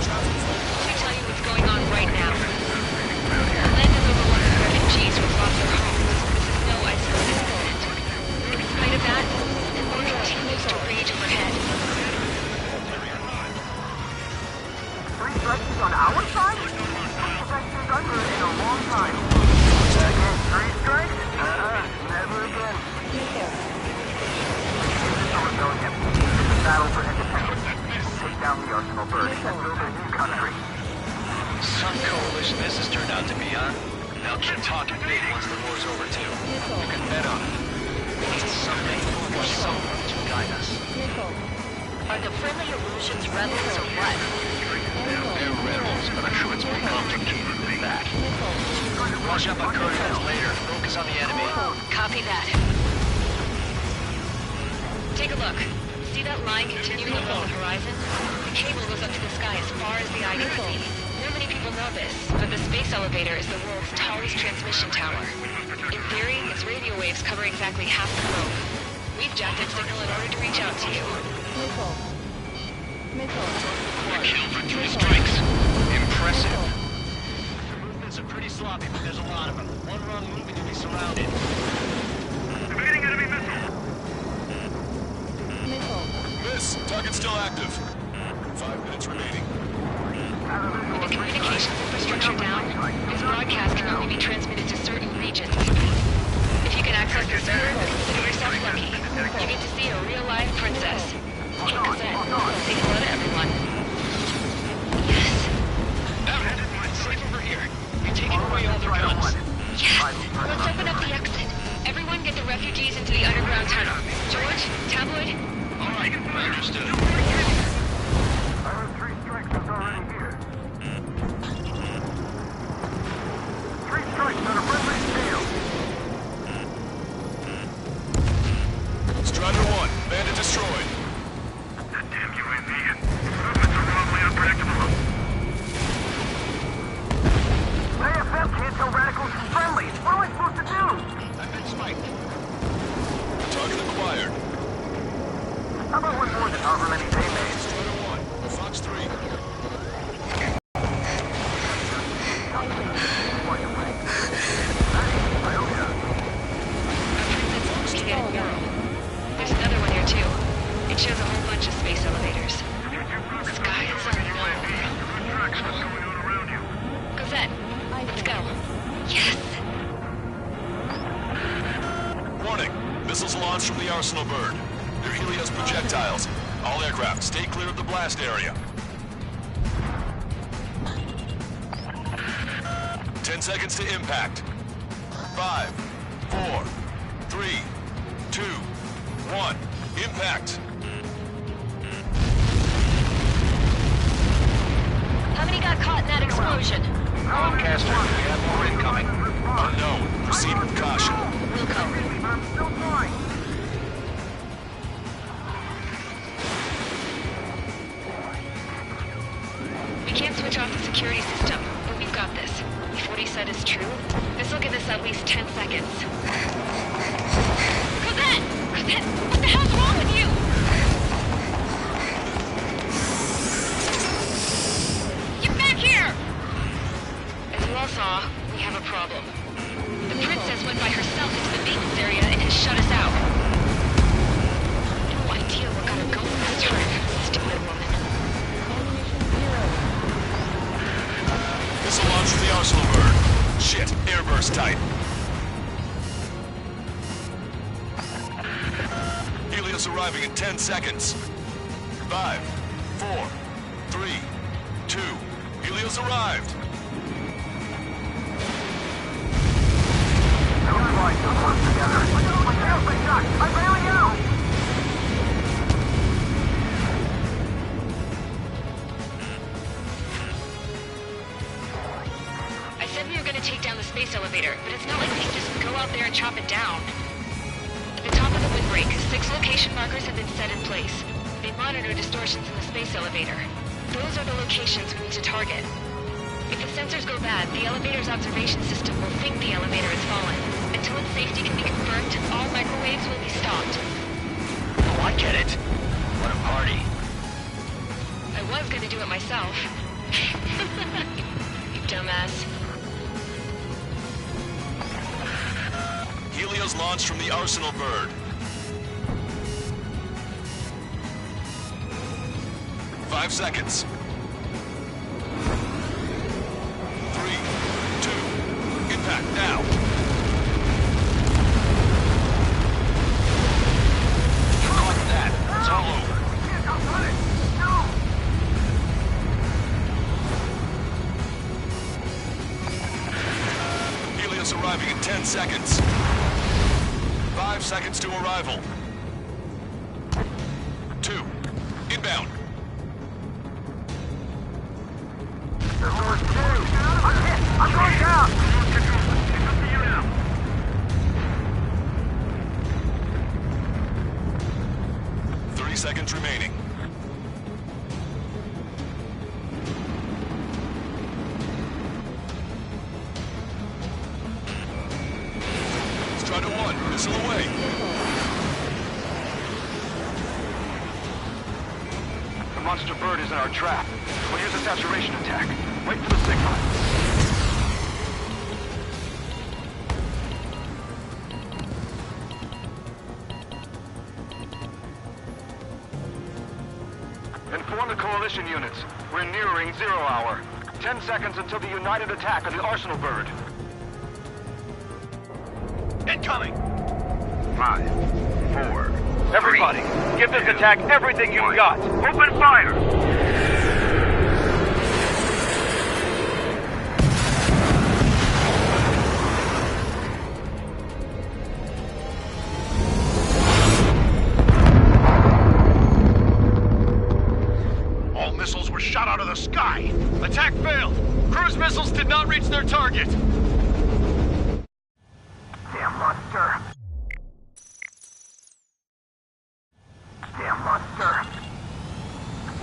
Let me tell you what's going on right now. The land is overrun with refugees who have lost their homes. This is no isolated incident. In spite of that, the war continues to rage overhead.
3 strikes on our side? Protections under in a long time. Second, 3 strikes? Never again. Rebellion. It's a battle for independence. Take down the Arsenal Bird and build a new country.
Some coalition this has turned out to be, huh? They'll keep talking big once the war's over, too. You can bet on it. Someday, or someone to guide us.
Are the friendly Erusians rebels or what?
They're rebels, but I'm sure it's more complicated than that. Wash up on coordinates later. Focus on the enemy.
Copy that. Take a look. See that line continuing along the horizon? The cable goes up to the sky as far as the eye can see. Not many people know this, but the space elevator is the world's tallest transmission tower. In theory, its radio waves cover exactly half the globe. We've jacked its signal in order to reach out to you.
A kill for 2 strikes.
Impressive. The movements are pretty sloppy, but there's a lot of them. One wrong move and you'll be surrounded.
Evading enemy missile.
Davis, target still active. 5 minutes remaining.
With the communications infrastructure down, this broadcast can only be transmitted to certain regions. If you can access the server, consider yourself lucky. You get to see a real-life princess. King Cosette. Say hello to everyone. Yes.
Safe over here. You're taking away all their guns.
Yes! Let's open up the exit. Everyone get the refugees into the underground tunnel. George, Tabloid?
All right, understood.
I heard 3 strikes was already here. 3 strikes on a friendly scale.
Strider 1, bandit destroyed.
That damn UAV and movements are wrongly unpredictable. AFM can't tell radicals from friendlies. What am I supposed to do?
I've been spiked.
Target acquired.
How about one more than however many they made?
Strider 1, Fox 3.
There's another one here too. It shows a whole bunch of space elevators. Sky is on Cosette, let's go. Yes!
Warning, missiles launched from the Arsenal bird. They're Helios projectiles. All aircraft, stay clear of the blast area. 10 seconds to impact. 5, 4, 3, 2, 1. Impact.
How many got caught in that explosion?
Lancaster, we have more incoming.
Unknown. Proceed with caution.
Wilco. We can't switch off the security system, but we've got this. If what he said is true, this will give us at least 10 seconds. Cosette! Cosette! What the hell's wrong with you? Get back here! As you all saw, we have a problem. The princess went by herself into the maintenance area and has shut us out. No idea what got her going this trip. Stupid woman.
Missile launch from the Arsenal bird. Shit, airburst tight. Helios arriving in 10 seconds. 5, 4, 3, 2. Helios arrived.
I said we were going to take down the space elevator, but it's not like we can just go out there and chop it down. At the top of the windbreak, 6 location markers have been set in place. They monitor distortions in the space elevator. Those are the locations we need to target. If the sensors go bad, the elevator's observation system will think the elevator has fallen. Until its safety can be confirmed, all microwaves will be stopped.
Oh, I get it. What a party.
I was going to do it myself. You dumbass.
Helios launched from the Arsenal bird. 5 seconds. 3, 2, impact now.
Fuck that. It's all over.
Helios arriving in 10 seconds. 5 seconds to arrival. 2, inbound.
I'm going down!
30 seconds remaining. Strider 1, missile away.
The monster bird is in our trap. We'll use a saturation attack. Wait for the signal. Inform the Coalition units. We're nearing 0 hour. 10 seconds until the united attack on the Arsenal bird.
Incoming!
5, 4... Everybody, give this attack everything you've got. Open fire!
All missiles were shot out of the sky. Attack failed. Cruise missiles did not reach their target.
Damn monster.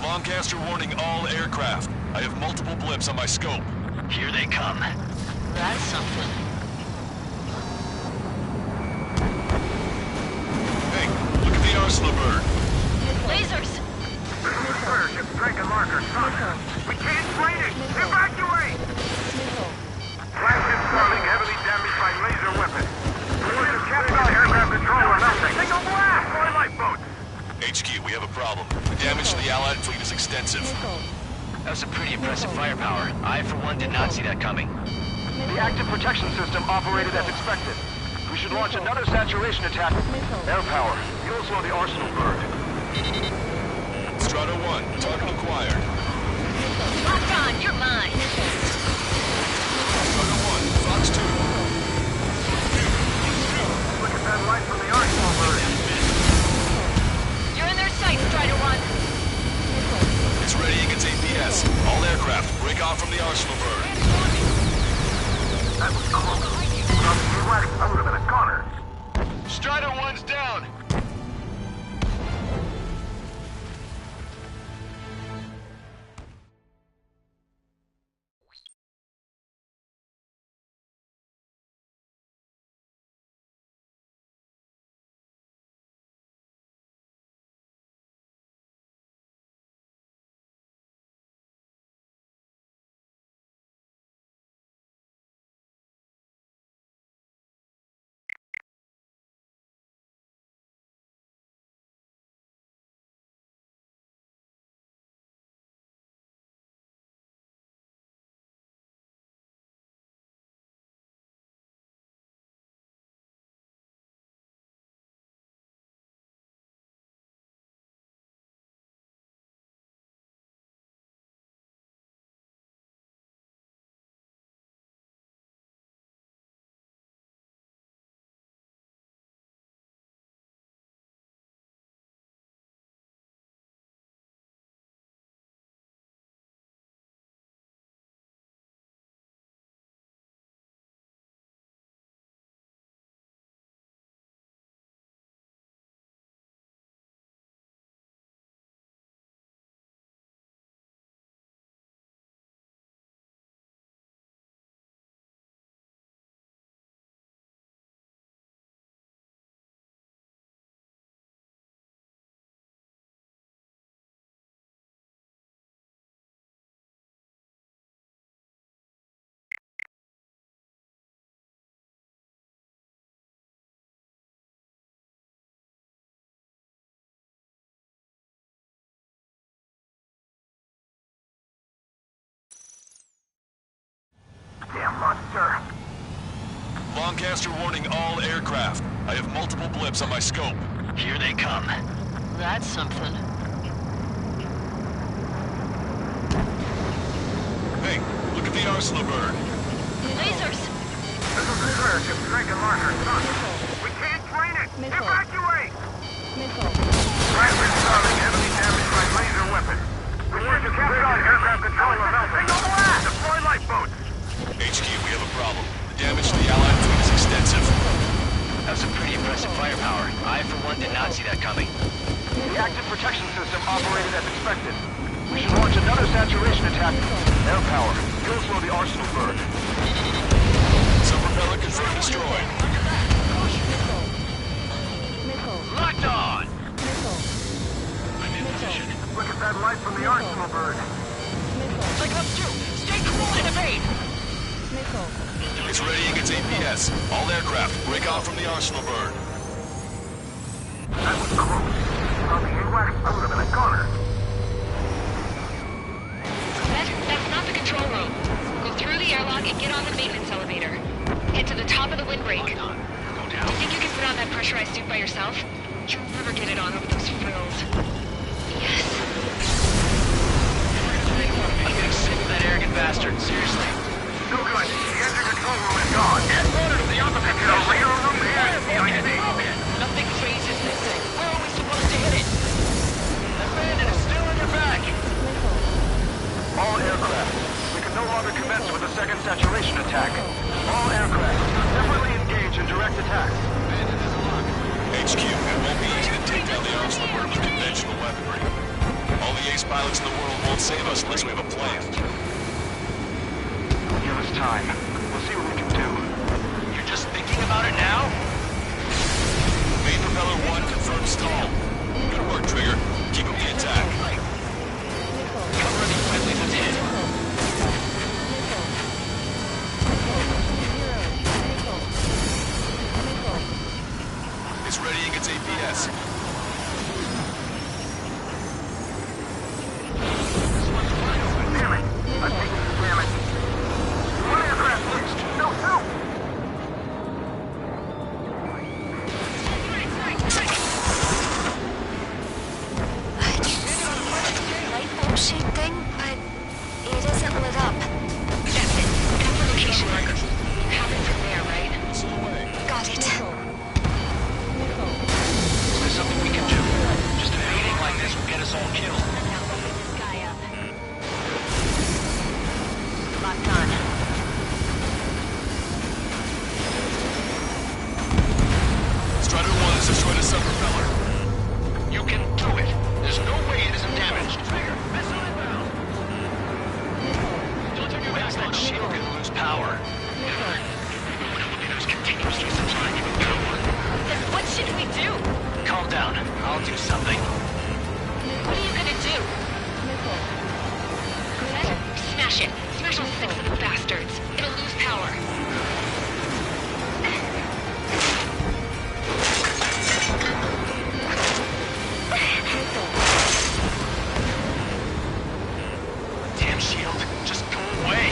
Lancaster warning all aircraft. I have multiple blips on my scope.
Here they come.
That's something.
Hey, look at the Arsenal bird.
Lasers!
Ship's strike and marker, we can't fight it! Evacuate! Flagship Starling heavily damaged by laser weapons. Forces kept on aircraft control or nothing. Single blast! More lifeboats!
HQ, we have a problem. The damage to the Allied fleet is extensive.
That was some pretty impressive firepower. I, for one, did not see that coming.
The active protection system operated as expected. We should launch another saturation attack. Air power. You'll slow the Arsenal bird.
Strata 1, target acquired.
Locked on, you're mine.
Strata 1, Fox 2.
Look at that light from the Arsenal bird.
You're in their sights, Strider 1.
It's ready against APS. All aircraft, break off from the Arsenal bird.
That was close. I would have been a goner.
Strider 1's down.
Damn monster.
Lancaster warning all aircraft. I have multiple blips on my scope.
Here they come.
That's something.
Hey, look at the Arsenal bird.
Lasers!
This is the clear ship strike and marker, We can't train it! Evacuate! Flagship Starling heavily damaged by laser weapons. Forces kept on aircraft control or nothing. Single blast! Deploy lifeboats!
HQ, we have a problem. The damage to the Allied fleet is extensive.
That was some pretty impressive firepower. I, for one, did not see that coming.
The active protection system operated as expected. We should launch another saturation attack. Air power. You'll slow the Arsenal bird.
Sub-propeller confirmed destroyed.
Locked on!
I'm in position. Look at that light from the Arsenal bird.
I come through. Stay cool and evade.
It's ready against APS. All aircraft, break off from the Arsenal bird.
That was close. On the AWACS, I would have been a goner.
by yourself, you'll never get it on over those frills. Yes.
I'm getting sick of that arrogant bastard, seriously.
No good. The engine control room is gone.
Order to the opposite
The radar room is PIC.
Nothing phases this thing. We're always supposed to hit it. That bandit is still in your back.
All aircraft. We can no longer commence with a second saturation attack. All aircraft. Separately engage in direct attack.
HQ, it won't be easy to take down the Arsenal with conventional weaponry. All the ace pilots in the world won't save us unless we have a plan.
Give us time. We'll see what we can do.
You're just thinking about it now?
Main propeller 1 confirmed stall. Good work, Trigger. Keep up the attack.
Cover any friendlies that's hit.
It's readying its APS.
Damn it. I think this is damage. One aircraft loose. No, no.
Light bulb shaped thing, but it isn't lit up. That's it. That's the location marker. You have it from there, right? Got it.
Is there something we can do? Just a meeting like this will get us all killed.
Locked on.
Strider 1 has destroyed a sub-propeller.
You can do it. There's no way it isn't damaged. Trigger, missile inbound. Don't take your
When's that shield gonna lose power?
Elevators continuously supplying you with power.
Then what should we do?
Calm down. I'll do something.
What are you gonna do? Smash it. Smash all 6 of the bastards. It'll lose power.
Damn shield. Just go away.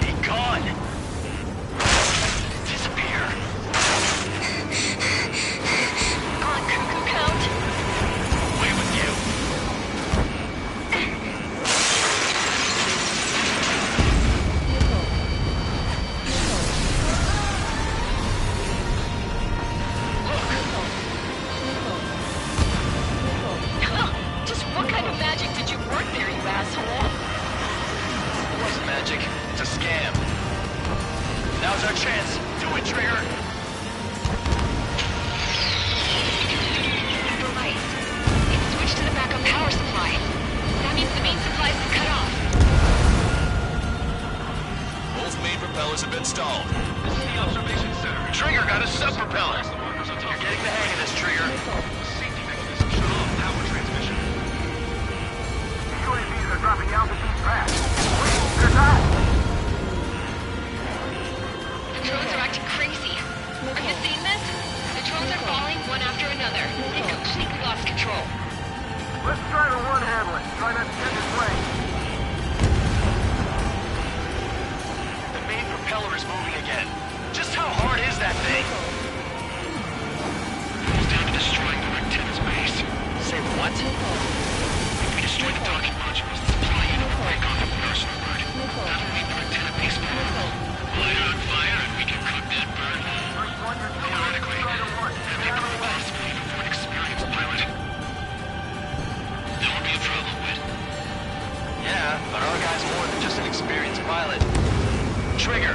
Be gone. Disappear.
On cuckoo count.
Away with you.
Just what kind of magic did you work there, you asshole?
It wasn't magic. It's a scam. Now's our chance. Do it, Trigger.
The light. It's switched to the backup power supply. That means the main supply's been cut off.
Both main propellers have been stalled.
This is the observation center.
Trigger got a sub-propeller. You're getting the hang of this, Trigger.
Safety mechanism shut off power transmission.
The UAVs are dropping altitude fast. Wait, they're down.
The drones are acting crazy. Are you seeing this? The drones are falling one after another. They've completely lost control.
Let's try to one handle it. Try not to catch its way.
The main propeller is moving again. Just how hard is that thing?
It's down to destroying the Rectenna's base.
Say what?
If we destroy the docking modules, the supply unit will break off from Arsenal Road. That'll leave the Rectenna base vulnerable. Light it on fire and we can cook that bird. Theoretically, that may prove possible even for an experienced pilot. That would be a problem, Whit.
Yeah, but our guy's more than just an experienced pilot. Trigger!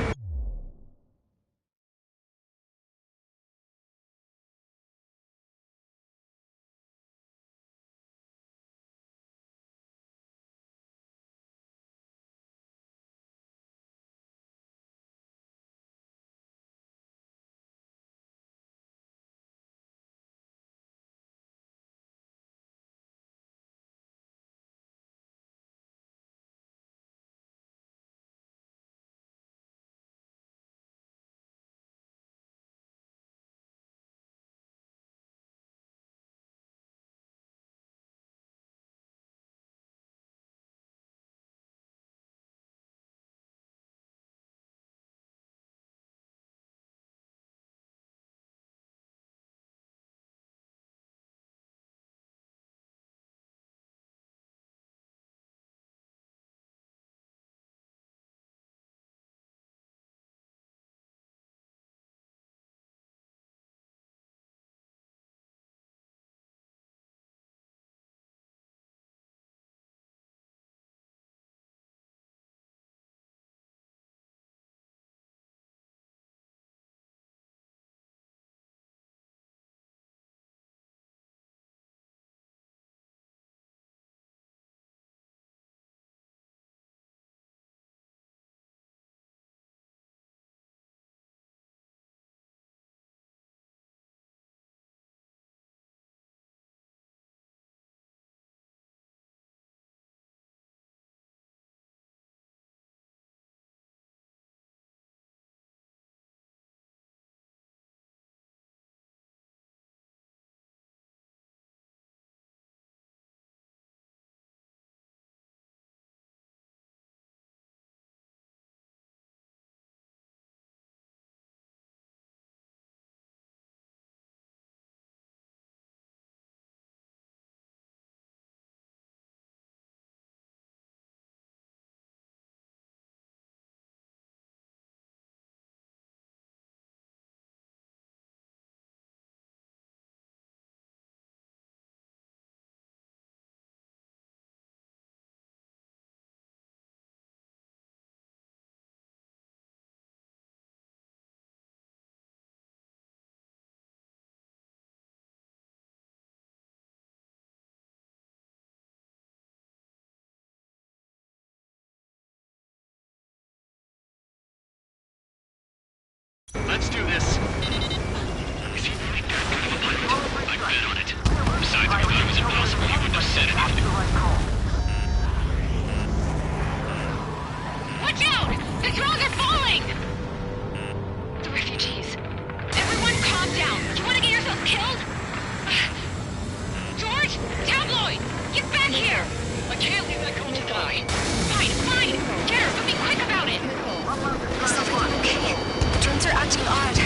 Let's do this. Is he really that good of a pilot? I'd bet on it. Besides, if I thought it was impossible, you wouldn't have said anything.
Watch out! The drones are falling! The refugees. Everyone calm down. You want to get yourself killed? George! Tabloid! Get back here! I can't leave that girl to die. Fine. Get her, but be quick about it.
Is everyone okay? Drones are acting odd.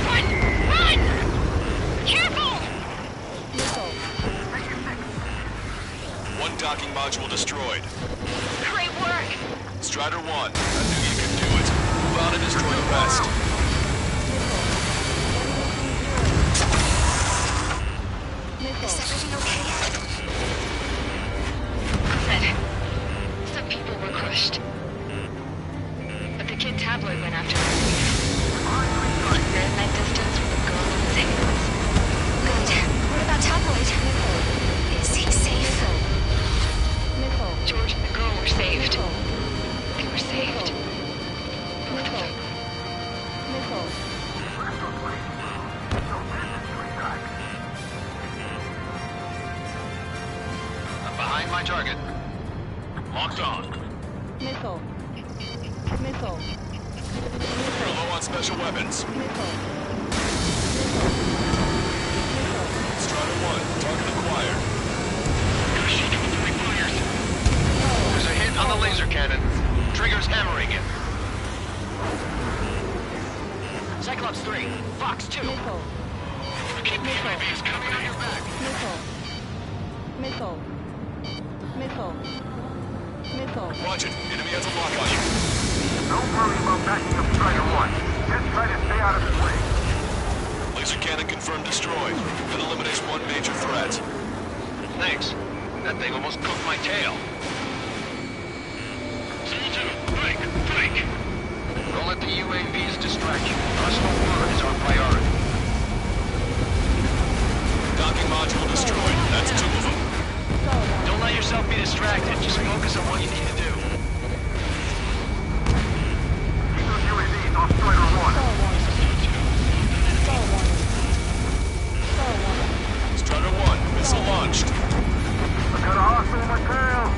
Run! Careful!
One docking module destroyed.
Great work!
Strider 1, I knew you could do it. Move on and destroy the rest.
Is everything okay?
Some people were crushed. But the kid Tabloid went after them. They're in that distance with the girl in his hands.
Good. What about Tabloid? Is he safe?
George and the girl were saved. They were saved. Both of them.
I'm behind my target. Locked on.
We're low on special weapons. Strider 1, target acquired.
There's a hit on the laser cannon. Trigger's hammering it. Cyclops 3, Fox 2.
Keep the UAVs coming on your back.
Watch it. Enemy has a lock on you.
Don't worry about backing up Strider 1. Just try to stay out of his way.
Laser cannon confirmed destroyed. That eliminates one major threat.
Thanks. That thing almost cooked my tail.
Soldier, break!
Don't let the UAVs distract you. Personal word is our priority.
Docking module destroyed. That's 2 of them.
Don't let yourself be distracted. Just focus on what you need to do.
Keep those UAVs off Strider 1.
Strider 1, missile launched.
I got a hostile in my tail.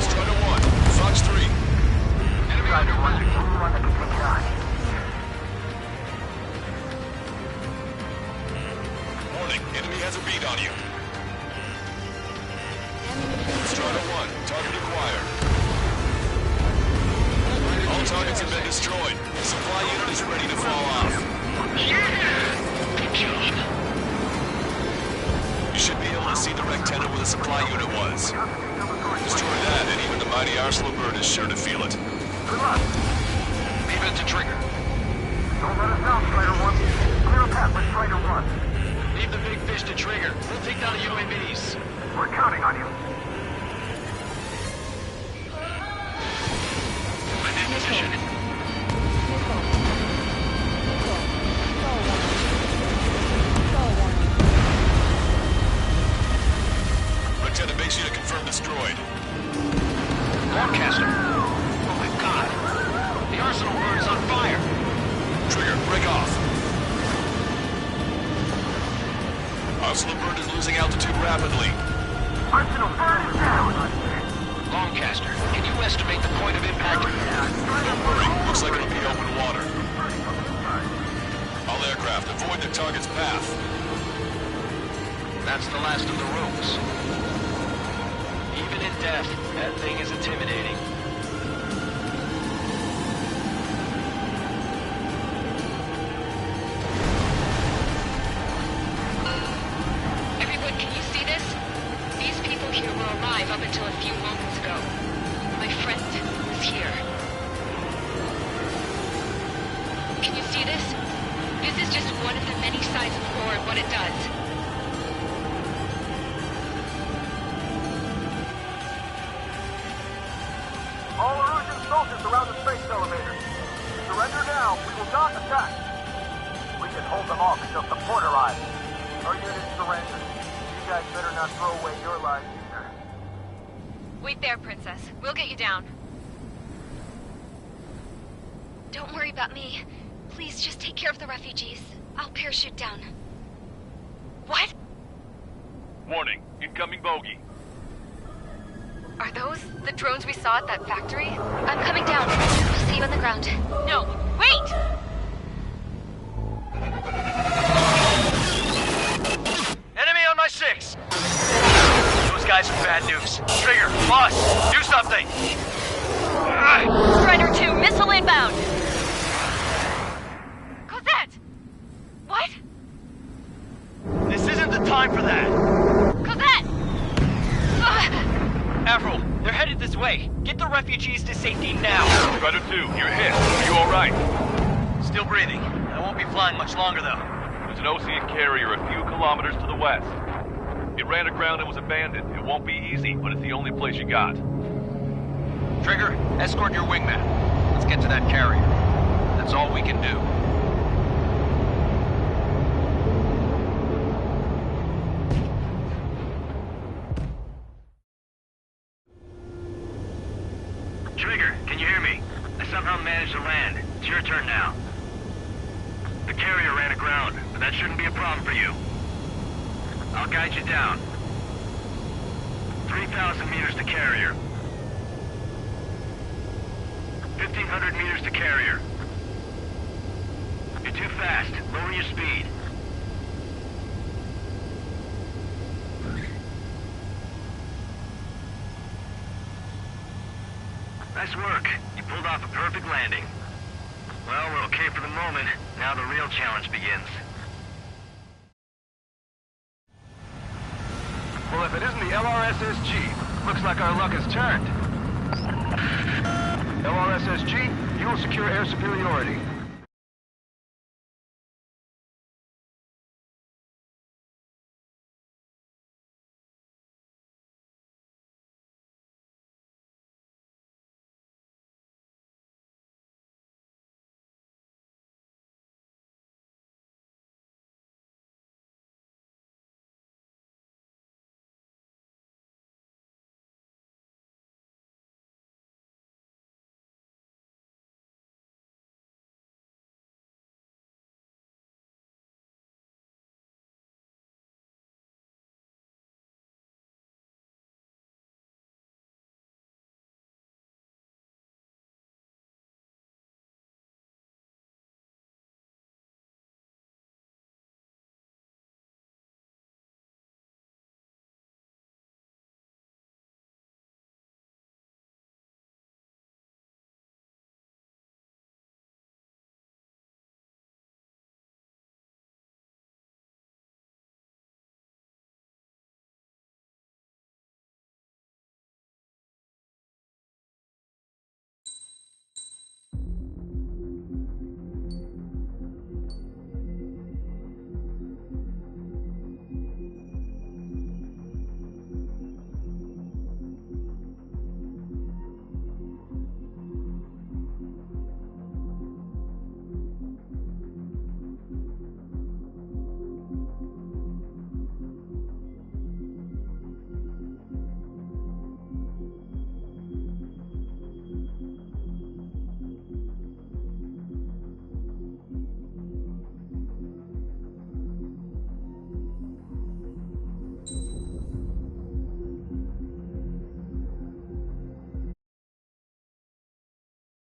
Strider 1, Fox 3.
Enemy Strider 1's the only one that can take it on.
Warning, enemy has a beat on you. Strider 1, target acquired. All targets have been destroyed. The supply unit is ready to fall off.
Good job.
You should be able to see the rectangle where the supply unit was. Destroy that, and even the mighty Arslan bird is sure to feel it.
Good luck.
Leave it to Trigger.
Don't let us down, Strider 1. Clear a path with Strider 1.
Leave the big fish to Trigger. We'll take down the UAVs.
We're counting on you.
I'm in position.
Lieutenant, make sure to confirm destroyed.
Broadcaster. Oh my god. The Arsenal bird is on fire.
Trigger, break off. Arsenal bird is losing altitude rapidly.
Arsenal bird is down.
Longcaster, can you estimate the point of impact?
Don't worry, looks like it'll be open water. All aircraft, avoid the target's path.
That's the last of the rooms. Even in death, that thing is intimidating.
Everyone, can you see this? These people here were alive up until a few moments ago. My friend is here. Can you see this? This is just one of the many sides of the war and what it does.
All Erusian soldiers around the space elevator. Surrender now. We will not attack. We can hold them off until support arrives. Our unit surrenders. You guys better not throw away your lives either.
Wait there, Princess. We'll get you down. Don't worry about me. Please just take care of the refugees. I'll parachute down. What?
Warning, incoming bogey.
Are those the drones we saw at that factory? I'm coming down. I'll see you on the ground. No, wait!
Enemy on my 6! Those guys are bad news. Trigger, boss, do something!
Strider 2, missile inbound! Cosette! What?
This isn't the time for that!
Cosette!
Avril, they're headed this way. Get the refugees to safety now.
Strider 2, you're hit. Are you alright?
Still breathing. I won't be flying much longer, though.
There's an Osean carrier a few kilometers to the west. It ran aground and was abandoned. It won't be easy, but it's the only place you got.
Trigger, escort your wingman. Let's get to that carrier. That's all we can do.
Trigger, can you hear me? I somehow managed to land. It's your turn now. The carrier ran aground, but that shouldn't be a problem for you. I'll guide you down. 3,000 meters to carrier. 1,500 meters to carrier. You're too fast. Lower your speed. Nice work. You pulled off a perfect landing. Well, we're okay for the moment. Now the real challenge begins.
Well, if it isn't the LRSSG, looks like our luck has turned. LRSSG, you will secure air superiority.